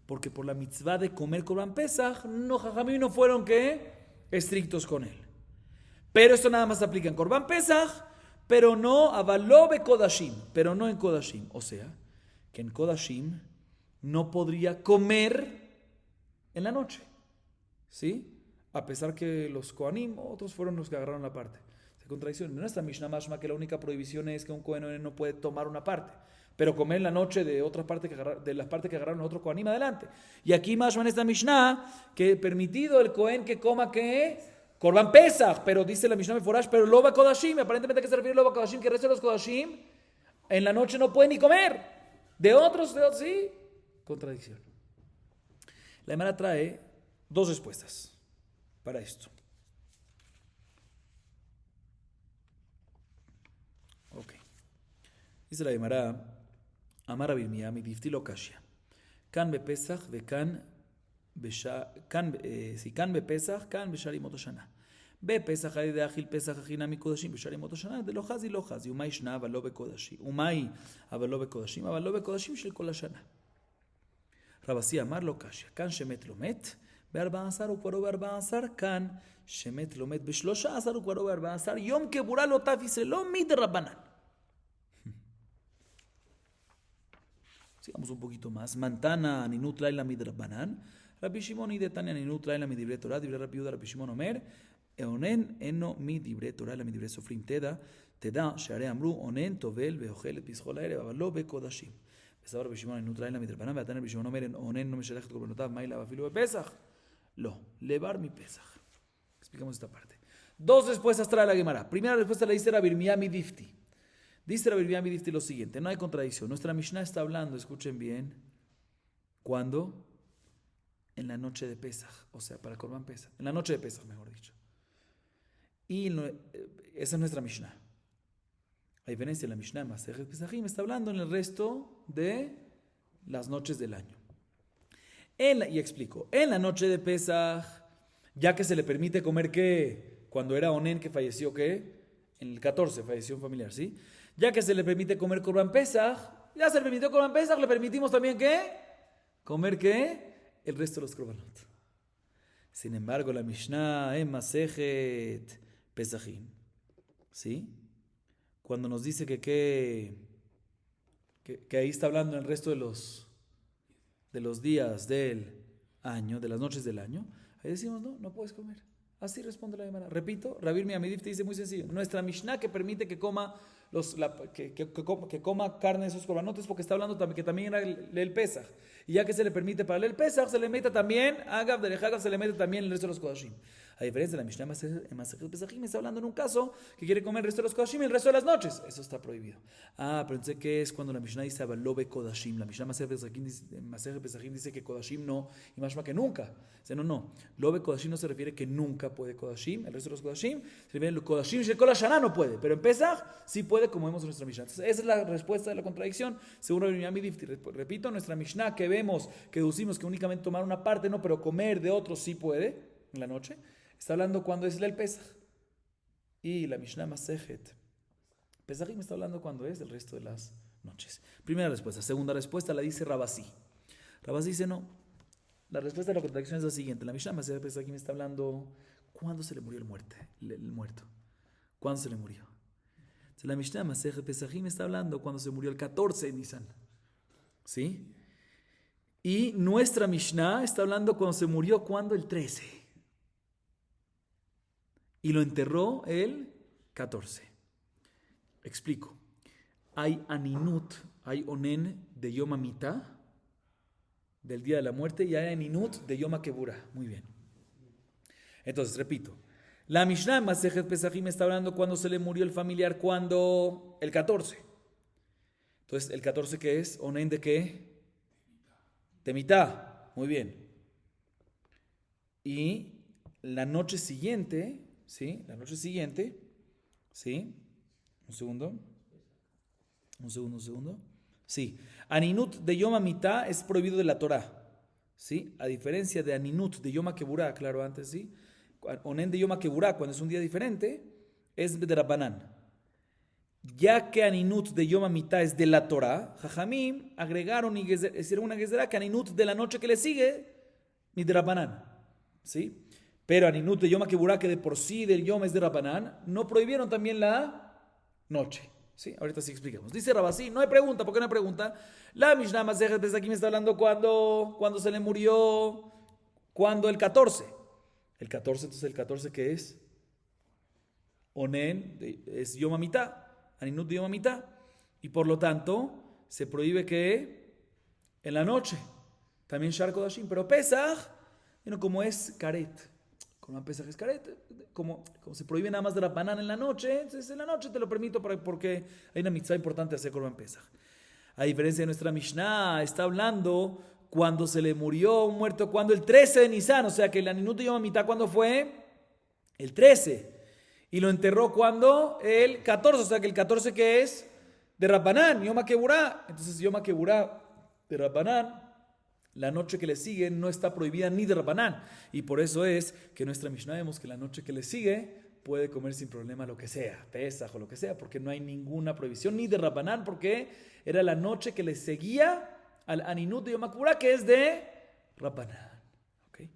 Porque por la mitzvah de comer Corbán Pesach, Jajamim no fueron estrictos con él. Pero esto nada más aplica en Corbán Pesach, pero no avaló be Kodashim, pero no en Kodashim. O sea, que en Kodashim no podría comer en la noche, ¿sí? A pesar que los Kohanim, otros fueron los que agarraron la parte. Se contradicción. No está Mishnah Mashma que la única prohibición es que un Kohen no puede tomar una parte, pero comer en la noche de otra parte de las partes que agarraron los otros Kohanim adelante. Y aquí Mashma en esta Mishnah que permitido el Kohen que coma Korban Pesach, pero dice la Mishnah Meforash, pero Loba Kodashim, aparentemente a qué se refiere Loba Kodashim, que el resto de los Kodashim en la noche no pueden ni comer. De otros, sí. Contradicción. La Gemara trae dos respuestas para esto. Ok. Dice la Gemara, Amar Rabbi Yirmiyah midifti lo kashya. Kan bepesach vekan kan bepesach kan beshar yemot hashana. בפסח על ידי אכיל פסח הכינה מקודשים בשאר ימות השנה, דלא חזי לא חזי, ומאי שנה אבל לא בקודשים, ומאי אבל לא בקודשים, אבל לא בקודשים של כל השנה. רב אסי אמר לו קשיא, כאן שמת לא מת, ב-14 וכברו ב-14, כאן שמת לא מת ב-13 וכברו ב-14, יום כבורה לא טף ישראל, לא מדרבנן. Sigamos un poquito más. Mantana aninut laila midrabanan. Rabbi Shimon y de Tania aninut laila midivre Torah. Dibre Rabbi Yehuda Rabbi Shimon Omer. Eonen eno midivre Torah la midivre sofrim teda. Teda sheare amru onen tovel veochel et pischol haerev אבל לא בקודשים. וסבר רבי שמעון aninut laila midrabanan. ועתניא רבי שמעון אומר onen no משלח את קורבנותיו מיילה ואפילו בפסח. לא. levar mi pesach. Explicamos esta parte. Dos respuestas trae la Gemara. Primera respuesta le dice Rabbi Yirmiyah midifti. Dice Rabbi Yirmiyah midifti lo siguiente, no hay contradicción. Nuestra Mishnah está hablando, escuchen bien, ¿cuándo? En la noche de Pesach, o sea, para Korban Pesach. En la noche de Pesach, mejor dicho. Y esa es nuestra Mishnah. A diferencia de la Mishnah Masejet Pesachim, está hablando en el resto de las noches del año. Y explico, en la noche de Pesach, ya que se le permite comer, ¿qué? Cuando era Onen que falleció, ¿qué? En el 14 falleció un familiar, ¿sí? Ya que se le permite comer Korban Pesach, ya se le permitió Korban Pesach, le permitimos también ¿qué? ¿Comer qué? El resto de los Korbanot. Sin embargo, la Mishnah en Masejet Pesachim, ¿sí? Cuando nos dice que ahí está hablando el resto de los días del año, de las noches del año, ahí decimos, no puedes comer. Así responde la Gemara. Repito, Rabbi Yirmiyah midifti dice muy sencillo. Nuestra Mishnah que permite que coma que coma carne de esos corbanotes porque está hablando que también era el Pesach. Y ya que se le permite para el Pesach, se le mete también, Agav de Lejagav, se le mete también el resto de los Kodashim. A diferencia de la Mishnah en Masejet Pesachim, está hablando en un caso que quiere comer el resto de los Kodashim y el resto de las noches. Eso está prohibido. Pero entonces, ¿qué es cuando la Mishnah dice Avalobe Kodashim? La Mishnah en Masejet Pesachim dice que Kodashim no, y más que nunca. O sea, no. Lobe Kodashim no se refiere que nunca puede Kodashim. El resto de los Kodashim se refiere a Kodashim y Kol Hashanah no puede. Pero en Pesach sí puede, como vemos en nuestra Mishnah. Entonces, esa es la respuesta de la contradicción. Según Rabbi Yirmiyah midifti, repito, nuestra Mishnah que vemos, que deducimos que únicamente tomar una parte no, pero comer de otros sí puede en la noche. Está hablando cuando es el Pesach. Y la Mishnah Masejet Pesachim está hablando cuando es el resto de las noches. Primera respuesta. Segunda respuesta la dice Rabasi. Rabasi dice no. La respuesta de la contradicción es la siguiente. La Mishnah Masejet Pesachim está hablando cuándo se le murió el muerto. ¿Cuándo se le murió? Entonces, la Mishnah Masejet Pesachim está hablando cuando se murió el 14 de Nisan. ¿Sí? Y nuestra Mishnah está hablando cuando se murió, ¿cuándo? El 13. Y lo enterró el 14. Explico. Hay aninut, hay onen de Yom HaMitah, del día de la muerte, y hay aninut de Yom HaKeburah. Muy bien. Entonces, repito. La Mishnah Masejet Pesachim está hablando cuando se le murió el familiar, cuando el 14. Entonces, ¿el 14 qué es? ¿Onen de qué? De mitad. Muy bien. Y la noche siguiente, ¿sí? La noche siguiente, ¿sí? Un segundo. Sí. Aninut de Yom HaMitah es prohibido de la Torah, ¿sí? A diferencia de Aninut de Yom HaKeburah, claro, antes, ¿sí? Onen de Yom HaKeburah, cuando es un día diferente, es de Rabbanán. Ya que Aninut de Yom HaMitah es de la Torah, Jajamim agregaron y hicieron una gezerá que Aninut de la noche que le sigue, ni de Rabbanán, ¿sí? Pero Aninut de Yom HaKeburah, que de por sí del Yom es de Rabbanán, no prohibieron también la noche. ¿Sí? Ahorita sí explicamos. Dice Rabasí, no hay pregunta. ¿Por qué no hay pregunta? La Mishnah Masejet Pesachim está hablando cuando se le murió, cuando el 14. El 14, entonces el 14 ¿qué es? Onen, es Yom HaMitah, Aninut de Yom HaMitah. Y por lo tanto, se prohíbe que en la noche, también Shar Kodashim, pero Pesach, como es Karet. Como Pesach es Karet, como se prohíbe nada más de la banana en la noche, entonces en la noche te lo permito porque hay una mitzvah importante de hacer Korban Pesach. A diferencia de nuestra Mishnah, está hablando cuando se le murió un muerto, cuando el 13 de Nisan, o sea que el Aninut de Yom HaMitah, ¿cuándo fue? El 13. Y lo enterró cuando el 14, o sea que el 14 ¿qué es? de Rabbanán, Yom HaKeburá. Entonces Yom HaKeburá de Rabbanán, la noche que le sigue no está prohibida ni de Rabbanán. Y por eso es que nuestra Mishnah vemos que la noche que le sigue puede comer sin problema lo que sea, Pesaj o lo que sea, porque no hay ninguna prohibición ni de Rabbanán, porque era la noche que le seguía al Aninut de Yom HaKeburá, que es de Rabbanán. ¿Okay?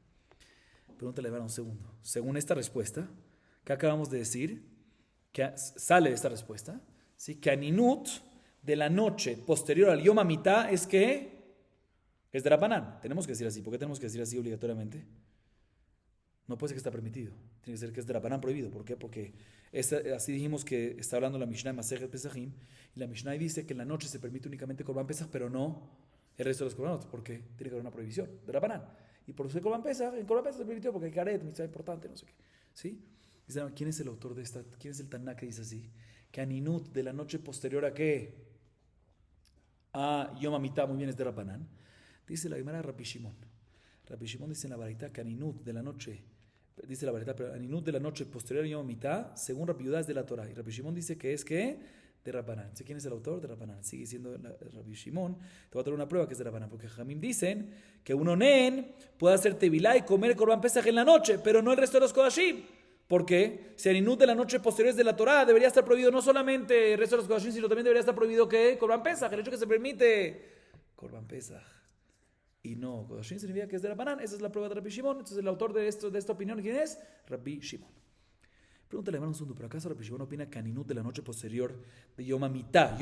Pregúntale, un segundo. Según esta respuesta que acabamos de decir, que sale de esta respuesta, ¿sí? Que Aninut de la noche posterior al Yom HaMitá es que es de Rabbanán. Tenemos que decir así. ¿Por qué tenemos que decir así obligatoriamente? No puede ser que está permitido. Tiene que ser que es de Rabbanán prohibido. ¿Por qué? Porque así dijimos que está hablando la Mishnah de Masejet Pesachim. Y la Mishnah dice que en la noche se permite únicamente Korban Pesach, pero no el resto de los Korbanot. Porque tiene que haber una prohibición de Rabbanán. Y por eso Korban Pesach, en Korban Pesach se permitió porque hay caret, mitzvah importante, no sé qué. ¿Sí? ¿Quién es el autor de esta? ¿Quién es el Taná que dice así? Que Aninut de la noche posterior a qué? A Yom HaMitá, muy bien, es de Rabbanán. Dice la Gemara Rabbi Shimon. Rabbi Shimon dice en la Baraita que Aninut de la noche, dice la Baraita, pero Aninut de la noche posterior a Yom HaMitá, según Rabbi Yudá, es de la Torah. Y Rabbi Shimon dice que es que de Rabbanán. ¿Quién es el autor? De Rabbanán. Sigue siendo Rabbi Shimon. Te voy a traer una prueba que es de Rabbanán, porque Jamim dicen que un onen puede hacer tevilá y comer Korban Pesach en la noche, pero no el resto de los Kodashim. Porque si Aninut de la noche posterior es de la Torah, debería estar prohibido no solamente el resto de los Kodashim, sino también debería estar prohibido que Korban Pesach, el hecho que se permite Korban Pesach. Y no, Kodashim significa que es de Rabbanán. Esa es la prueba de Rabbi Shimon. Entonces el autor de esta opinión, ¿quién es? Rabbi Shimon. Pregúntale, hermano, un segundo, ¿pero acaso Rabbi Shimon opina que Aninut de la noche posterior de Yom HaMitá,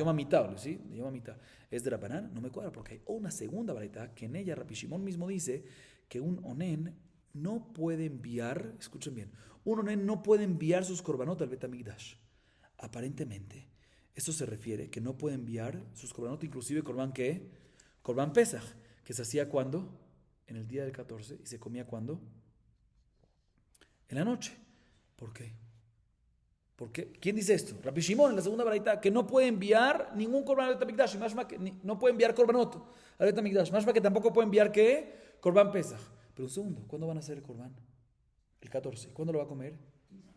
¿sí? De Yom HaMitá, es de Rabbanán? No me cuadra, porque hay una segunda baraita que en ella Rabbi Shimon mismo dice que un onen no puede enviar, escuchen bien, un onen no puede enviar sus korbanot al Bet HaMikdash. Aparentemente, esto se refiere que no puede enviar sus korbanot, inclusive korban ¿qué? Korban Pesach, que se hacía ¿cuándo? En el día del 14, y se comía ¿cuándo? En la noche. ¿Por qué? ¿Por qué? ¿Quién dice esto? Rabbi Shimon en la segunda baraita, que no puede enviar ningún korban al Bet HaMikdash, y más que no puede enviar korbanot al Bet HaMikdash, más que tampoco puede enviar ¿qué? Korban Pesach. Pero un segundo, ¿cuándo van a hacer el korban? El 14. ¿Cuándo lo va a comer?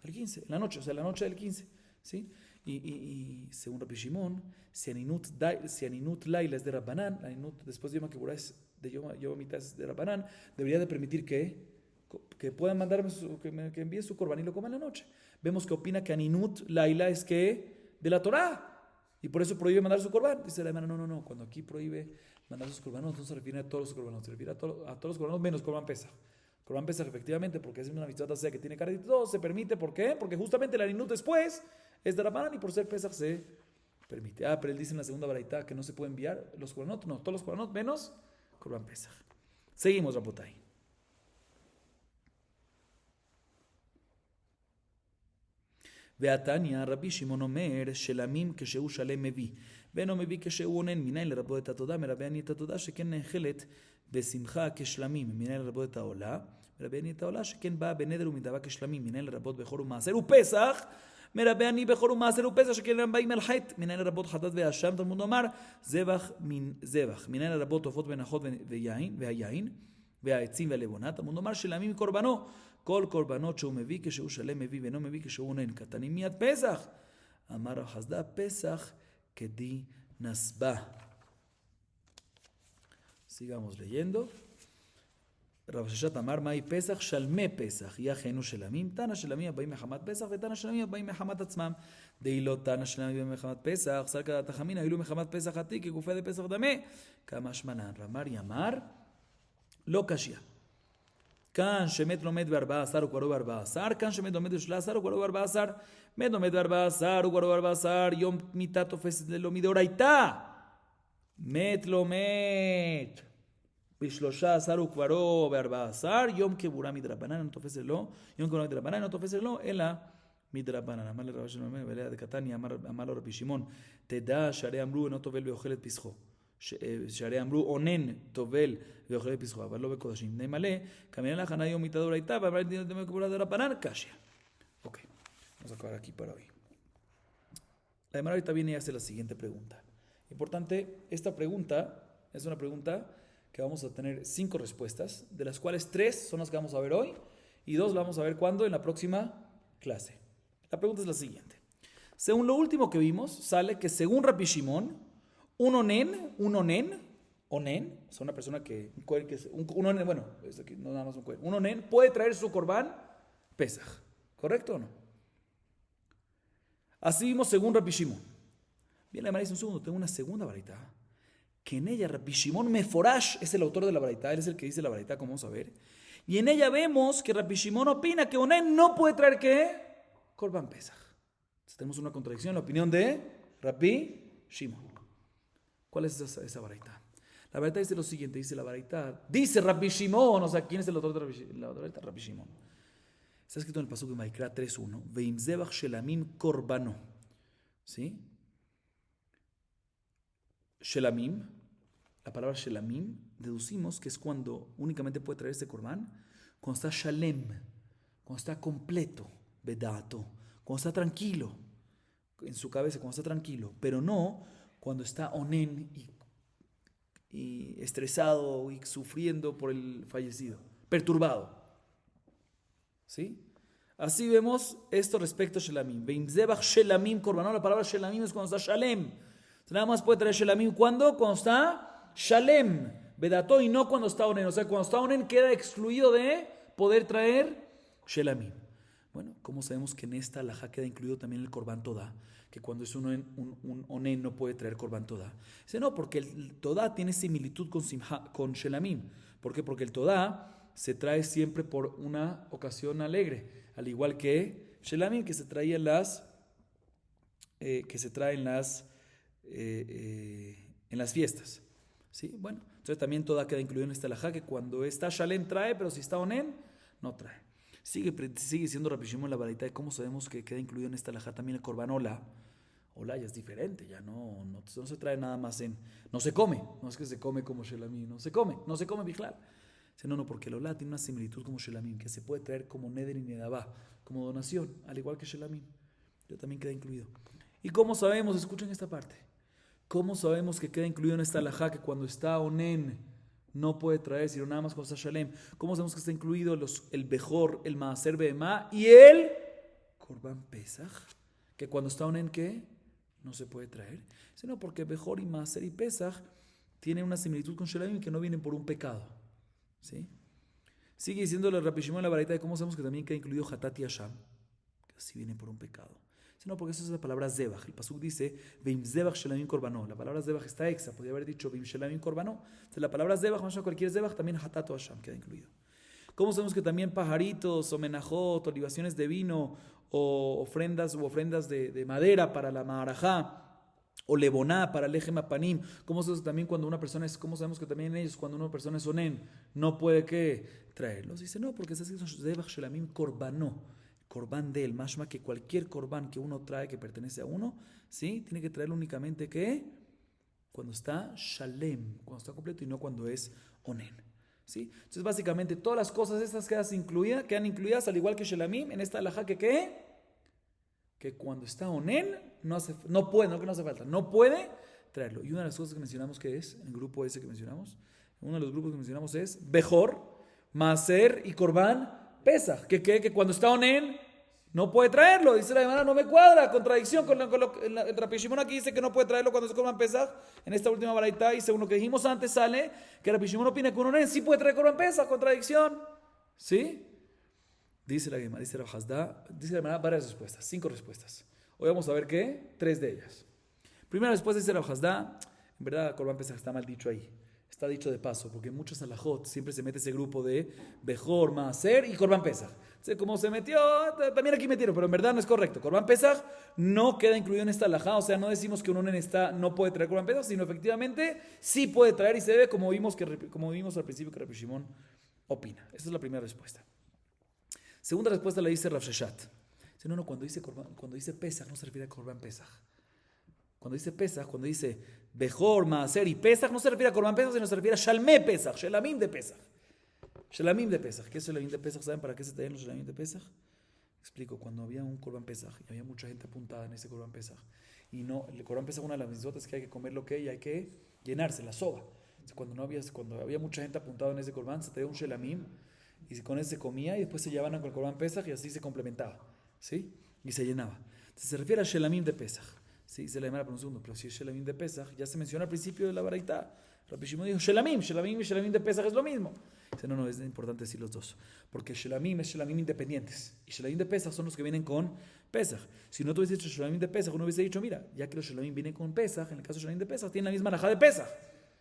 El 15, en la noche, o sea, la noche del 15. ¿Sí? Y según Rabbi Shimon, si Aninut Laila es de Rabbanán, Aninut después de Yom HaKeburá es de Yom HaMitá es de Rabbanán, debería de permitir que puedan mandarme que envíe su korban y lo coma en la noche. Vemos que opina que Aninut Laila es que de la Torah y por eso prohíbe mandar su korban. Dice la hermana, no, cuando aquí prohíbe mandar sus korbanos no se refiere a todos los korbanos, se refiere a todos los korbanos menos Korban Pesach. Korban Pesach efectivamente, porque es una mitzvah sea que tiene caret y todo, se permite. ¿Por qué? Porque justamente el Aninut después es de Rabbanán y por ser Pesach se permite. Pero él dice en la segunda baraita que no se puede enviar los korbanot, no, todos los korbanot menos Korban Pesach. Seguimos, Rabotai. והתניא רבי שמעון אומר שלמים כשהוא שלם מביא ואינו מביא כשהוא עונן מניין לרבות את התודה מרבה אני את התודה שכן נאכלת בשמחה כשלמים מניין לרבות את העולה מרבה אני את העולה שכן באה בנדר ומדבה כשלמים מניין לרבות בכור ומעשר ופסח מרבה אני בכור ומעשר ופסח שכן הם באים על חטא מניין לרבות חטאת ואשם תלמוד לומר זבח מניין לרבות עופות ונחות והיין והעצים והלבונה תלמוד לומר שלמים קורבנו כל קורבנות שהוא מביא כשהוא שלם מביא ואינו מביא כשהוא עונן קטנים מיד פסח אמר רב חסדא פסח כדי נסבה. Sigamos leyendo. רב ששת אמר מהי פסח? שלמי פסח יחנו שלמים תנא שלמים הבאים מחמת פסח ותנא שלמים הבאים מחמת עצמם דהי לא תנא שלמים הבאים מחמת פסח סלקא דתא חמינא אילו מחמת פסח עתיק כגופי דפסח דמה כמה שמנן רמר ימר לא קשיא כאן שמת לומד ב14 וכברו ב14, כאן שמת לומד ב13 וכברו ב14, מת לומד ב14 וכברו ב14, יום מיתה תופסת ללא מדאורייתא, מת לומד ב13 וכברו ב14, יום קבורה מדרבנן אינו תופס ללא, יום קבורה מדרבנן אינו תופס ללא, אלא מדרבנן. אמר לרב שמעון ולאה דקתניא אמר לו רבי שמעון, תדע שהרי אמרו אינו טובל ואוכל את פסחו. שהרי אמרו עונן טובל ואוכל פסחו אבל לא בקודשים בני מלא כמינן להכנה יום מיתה דאורייתא ואמר דין דמי קבורה דרבנן קשיא. Ok, vamos a acabar aquí para hoy. La Gemara ahorita viene y hace la siguiente pregunta. Importante, esta pregunta es una pregunta que vamos a tener 5 respuestas, de las cuales 3 son las que vamos a ver hoy y 2 la vamos a ver cuándo en la próxima clase. La pregunta es la siguiente. Según lo último que vimos, sale que según Rabbi Shimon, un onen, o sea, una persona que, un onen, bueno, esto aquí no nada más un cohen, un onen puede traer su corbán Pesaj, ¿correcto o no? Así vimos según Rabbi Shimon. Bien, la Gemara dice un segundo, tengo una segunda baraita, que en ella Rabbi Shimon Meforash es el autor de la baraita, él es el que dice la baraita, como vamos a ver, y en ella vemos que Rabbi Shimon opina que onen no puede traer ¿qué? Corbán Pesaj. Entonces, tenemos una contradicción en la opinión de Rabbi Shimon. ¿Cuál es esa baraita? La baraita dice lo siguiente, dice la baraita, dice Rabbi Shimon, o sea, ¿quién es el autor de la baraita? Rabbi Shimon. Está escrito en el pasuk de Maikra 3.1, Veim zebach shelamim korbano. ¿Sí? Shelamim, la palabra shelamim, deducimos que es cuando únicamente puede traer este corbán, cuando está shalem, cuando está completo, bedato, cuando está tranquilo, en su cabeza, cuando está tranquilo, pero no cuando está onen y estresado y sufriendo por el fallecido, perturbado. ¿Sí? Así vemos esto respecto a shelamim. Veim zebach shelamim korbanot, la palabra shelamim es cuando está shalem. Nada más puede traer shelamim ¿cuándo? Cuando está shalem, bedato, y no cuando está onen. O sea, cuando está onen queda excluido de poder traer shelamim. Bueno, ¿cómo sabemos que en esta alajá queda incluido también el korban todá? Que cuando es un onen no puede traer korban todá. Dice, no, porque el todá tiene similitud con shelamim. ¿Por qué? Porque el todá se trae siempre por una ocasión alegre, al igual que shelamim, que se trae en las fiestas. ¿Sí? Bueno, entonces también todá queda incluido en esta alajá, que cuando está shalem trae, pero si está onen, no trae. Sigue siendo Rabbi Shimon la baraita de cómo sabemos que queda incluido en esta alajá también el korban ola. Ola ya es diferente, ya no se trae nada más no se come, no es que se come como shelamim, no se come bijlal. No, porque el ola tiene una similitud como shelamim, que se puede traer como neder y nedabá, como donación, al igual que shelamim. Ya también queda incluido. ¿Y cómo sabemos? Escuchen esta parte. ¿Cómo sabemos que queda incluido en esta alajá que cuando está onen no puede traer, sino nada más cuando está shalem? ¿Cómo sabemos que está incluido el bejor, el maaser behemá y el korban pesach? Que cuando está onen, ¿qué? No se puede traer. Sino porque bejor y maaser y pesach tienen una similitud con shelamim que no vienen por un pecado. ¿Sí? Sigue diciéndole el Rabbi Shimon la baraita de cómo sabemos que también queda incluido hatat y asham, que así viene por un pecado. No, porque eso es la palabra zebach. El pasuk dice veim zebach shelamim korbanó. La palabra zebach está exa, podría haber dicho veim shelamim korbanó. Entonces la palabra zebach, más cualquier zebach, también hatat o asham queda incluido. ¿Cómo sabemos que también pajaritos o menajot o libaciones de vino o ofrendas de madera para la maharajá o leboná para el ejem apanim? ¿Cómo sabemos también cómo sabemos que también ellos cuando una persona es onen no puede traerlos? Dice no, porque está escrito zebach shelamim korbanó. Corbán de él, mashma que cualquier corbán que uno trae que pertenece a uno, ¿sí? Tiene que traerlo únicamente que cuando está shalem, cuando está completo y no cuando es onen, ¿sí? Entonces básicamente todas las cosas estas quedan incluidas al igual que shelamim en esta alajá que cuando está onen no hace falta, no puede traerlo. Y una de las cosas que mencionamos que es, en el grupo ese que mencionamos, uno de los grupos que mencionamos es bejor, maaser y corbán Pesaj, que cuando está onen no puede traerlo. Dice la hermana, no me cuadra, contradicción con lo que el Rabbi Shimon aquí dice que no puede traerlo cuando se corban Pesaj. En esta última baraita, y según lo que dijimos antes, sale que Rabbi Shimon opina que un onen sí puede traer corban Pesaj, contradicción. ¿Sí? Dice la hermana, dice la hermana varias respuestas, 5 respuestas. Hoy vamos a ver qué, 3 de ellas. Primera respuesta dice la Hasdá, en verdad corban Pesaj está mal dicho ahí. Está dicho de paso, porque en muchos alajot siempre se mete ese grupo de Bejor, Maaser y Korban Pesaj. Entonces, como se metió, también aquí metieron, pero en verdad no es correcto. Korban Pesaj no queda incluido en esta alajá, o sea, no decimos que un onen no puede traer Korban Pesaj, sino efectivamente sí puede traer y se debe, como vimos al principio que Rabbi Shimon opina. Esa es la primera respuesta. Segunda respuesta la dice Rav Sheshat. Dice, no, cuando dice Pesaj no se refiere a Korban Pesaj. Cuando dice Pesaj, cuando dice Bejor, Maaser y Pesaj, no se refiere a Korban Pesaj, sino se refiere a Shalmé Pesaj, Shelamim de Pesaj. Shelamim de Pesaj. ¿Qué es Shelamim de Pesaj? ¿Saben para qué se traen los Shelamim de Pesaj? Explico, cuando había un Korban Pesaj y había mucha gente apuntada en ese Korban Pesaj, y no, el Korban Pesaj, una de las mitzvot es que hay que comer lo que hay, hay que llenarse, la soba. Entonces, cuando había mucha gente apuntada en ese Korban, se traía un Shelamim y con ese se comía y después se llevaban con el Korban Pesaj y así se complementaba. ¿Sí? y se llenaba. Entonces se refiere a Shelamim de Pesach. Sí, se le llama por un segundo, pero si es Shelamim de Pesach, ya se menciona al principio de la baraita. Rabbi Shimon dijo Shelamim y Shelamim de Pesach es lo mismo. Dice, no, es importante decir los dos, porque Shelamim es Shelamim independientes y Shelamim de Pesach son los que vienen con Pesach. Si no tú hubiese dicho Shelamim de Pesach, uno hubiese dicho, mira, ya que los Shelamim vienen con Pesach, en el caso de Shelamim de Pesach, tienen la misma alajá de Pesach.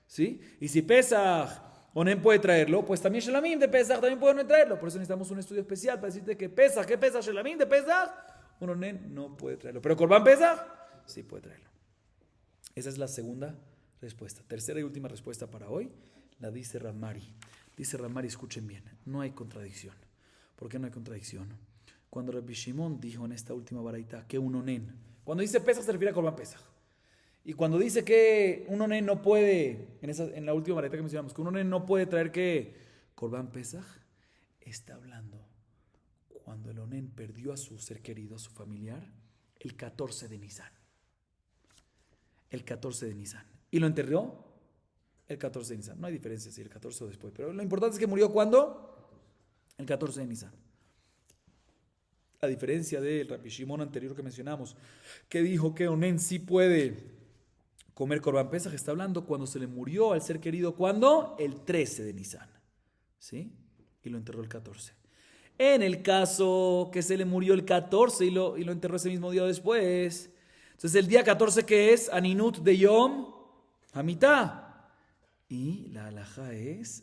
¿Sí? Y si Pesach Onen puede traerlo, pues también Shelamim de Pesach también puede traerlo. Por eso necesitamos un estudio especial para decirte que Pesach, ¿qué Pesach? Shelamim de Pesach, un Onen no puede traerlo. Pero Corban Pesach, sí puede traerlo. Esa es la segunda respuesta. Tercera y última respuesta para hoy, la dice Ramari. Dice Ramari, escuchen bien, no hay contradicción. ¿Por qué no hay contradicción? Cuando Rabbi Shimon dijo en esta última baraita que un Onen, cuando dice Pesach se refiere a Corban Pesach. Y cuando dice que un Onen no puede, en la última baraita que mencionamos, que un Onen no puede traer que Corban Pesach, está hablando cuando el Onen perdió a su ser querido, a su familiar, el 14 de Nisan. El 14 de Nisan. ¿Y lo enterró? El 14 de Nisan. No hay diferencia si el 14 o después, pero lo importante es que murió ¿cuándo? El 14 de Nisan. A diferencia del Rabbi Shimon anterior que mencionamos, que dijo que Onen sí puede comer Corban Pesach, está hablando cuando se le murió al ser querido, ¿cuándo? El 13 de Nisan. ¿Sí? Y lo enterró el 14. En el caso que se le murió el 14 y lo enterró ese mismo día después, entonces el día 14 que es Aninut de Yom Hamitá. Y la halajá es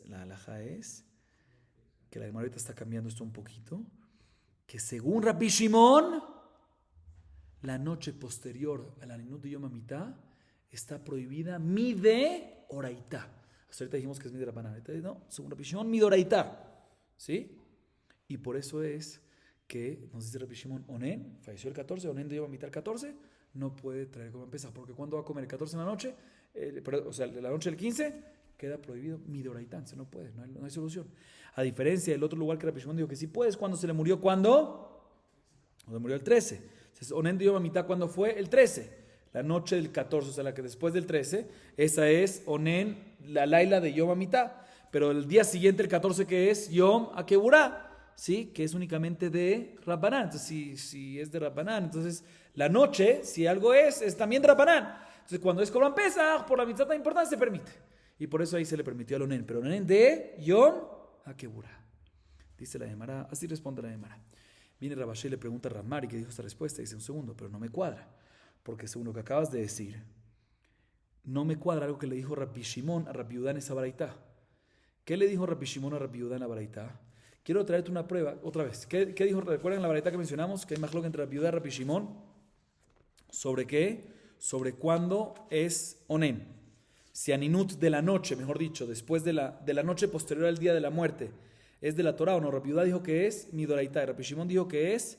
que la Gemara ahorita está cambiando esto un poquito, que según Rabbi Shimon, la noche posterior al Aninut de Yom Hamitá está prohibida mi de oraitá. Hasta ahorita dijimos que es mi de Rabbanan. No, según Rabbi Shimon, mi de oraitá. ¿Sí? Y por eso es que nos dice Rabbi Shimon, Onen, falleció el 14, Onen de Yom Hamitá el 14, no puede traer Corban Pesach, porque cuando va a comer el 14 en la noche, o sea, la noche del 15, queda prohibido mi de oraitá. Se no puede, no hay solución. A diferencia del otro lugar que Rabbi Shimon dijo que sí puedes, cuando se le murió, ¿cuándo? Cuando murió el 13. Entonces, Onen de Yom Hamitá, ¿cuándo fue? El 13. La noche del 14, o sea, la que después del 13, esa es Onen, la Laila de Yom Hamitá. Pero el día siguiente, el 14, que es Yom Hakeburá, ¿sí? Que es únicamente de Rabbanán. Entonces, si es de Rabbanán, entonces la noche, si algo es también de Rabbanán. Entonces, cuando es Corban Pesach, por la mitzvah tan importante, se permite. Y por eso ahí se le permitió al Onen. Pero Onen de Yom Hakeburá. Dice la Gemara, así responde la Gemara. Viene Rabashé y le pregunta a Ramari, que dijo esta respuesta. Dice, un segundo, pero no me cuadra. Porque según lo que acabas de decir, no me cuadra algo que le dijo Rabbi Shimon a Rabbi Yudá en esa baraitá. ¿Qué le dijo Rabbi Shimon a Rabbi Yudá en la baraitá? Quiero traerte una prueba otra vez. ¿Qué dijo? ¿Recuerdan la baraitá que mencionamos? Que hay más entre Rabbi Yudá y Rabbi Shimon. ¿Sobre qué? Sobre cuándo es Onen. Si Aninut de la noche, mejor dicho, después de la noche posterior al día de la muerte, es de la Torah o no. Rabbi Yudá dijo que es mi doraitá. Y Rabbi Shimon dijo que es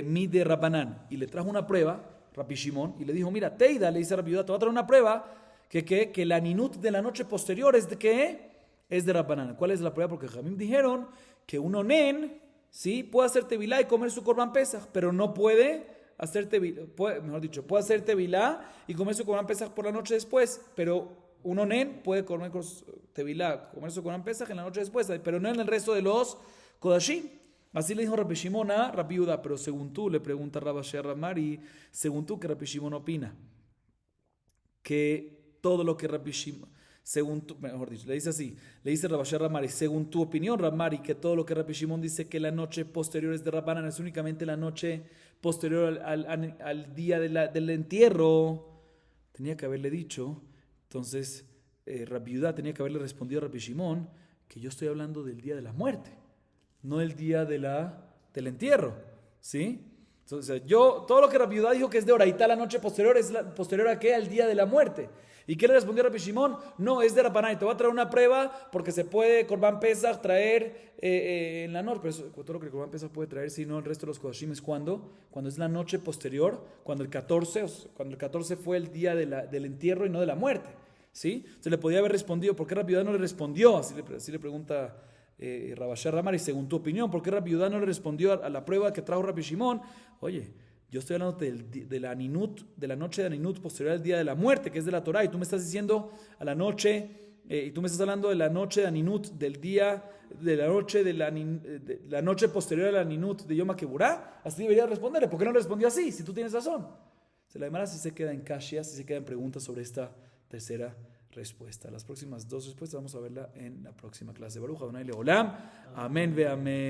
mi de Rabbanán. Y le trajo una prueba Rabbi Shimon, y le dijo, mira, Teida, le dice a Rabbi Yudá, te voy a traer una prueba que la Ninut de la noche posterior es de ¿qué? Es de Rabbanán. ¿Cuál es la prueba? Porque Jamim dijeron que un Onen, ¿sí? Puede hacer tevilá y comer su Corban Pesach, pero no puede hacer tevilá, puede hacer tevilá y comer su Corban Pesach por la noche después, pero un Onen puede comer tevilá, comer su Corban Pesach en la noche después, pero no en el resto de los Kodashim. Así le dijo Rabbi Shimon a Rabbi Yudá, pero según tú, le pregunta Rabashé a Ramari, según tú, ¿qué Rabbi Shimon opina? Que todo lo que Rabbi Shimon, según tú, mejor dicho, le dice así, le dice Rabashé a Ramari, según tu opinión, Ramari, que todo lo que Rabbi Shimon dice que la noche posterior es de Rabbanan, es únicamente la noche posterior al día del entierro, tenía que haberle dicho, entonces Rabbi Yudá tenía que haberle respondido a Rabbi Shimon que yo estoy hablando del día de la muerte, no el día del entierro, ¿sí? Entonces, todo lo que Rabbi Yudá dijo que es de oraitá la noche posterior, es posterior a ¿qué? Al día de la muerte. ¿Y qué le respondió Rabbi Shimon? No, es de Rabbanán. Te voy a traer una prueba porque se puede Corban Pesach traer en la noche. Pero eso, todo lo que Corban Pesach puede traer, si no el resto de los Kodashim es cuando es la noche posterior, cuando el 14 fue el día del entierro y no de la muerte, ¿sí? Se le podía haber respondido. ¿Por qué Rabbi Yudá no le respondió? Así le pregunta Rabashé Ramari, según tu opinión, ¿por qué Rabbi Yudá no le respondió a la prueba que trajo Rabbi Shimon? Oye, yo estoy hablando de la Aninut, de la noche de Aninut posterior al día de la muerte, que es de la Torah, y tú me estás diciendo a la noche y tú me estás hablando de la noche de Aninut, del día, de la noche posterior a la Aninut de Yom HaKipurá, así deberías responderle. ¿Por qué no respondió así? Si tú tienes razón. La Gemara sí se queda en kashia, sí se queda en preguntas sobre esta tercera respuesta. Las próximas dos respuestas vamos a verla en la próxima clase. Baruch Adonai Leolam. Amén ve amén.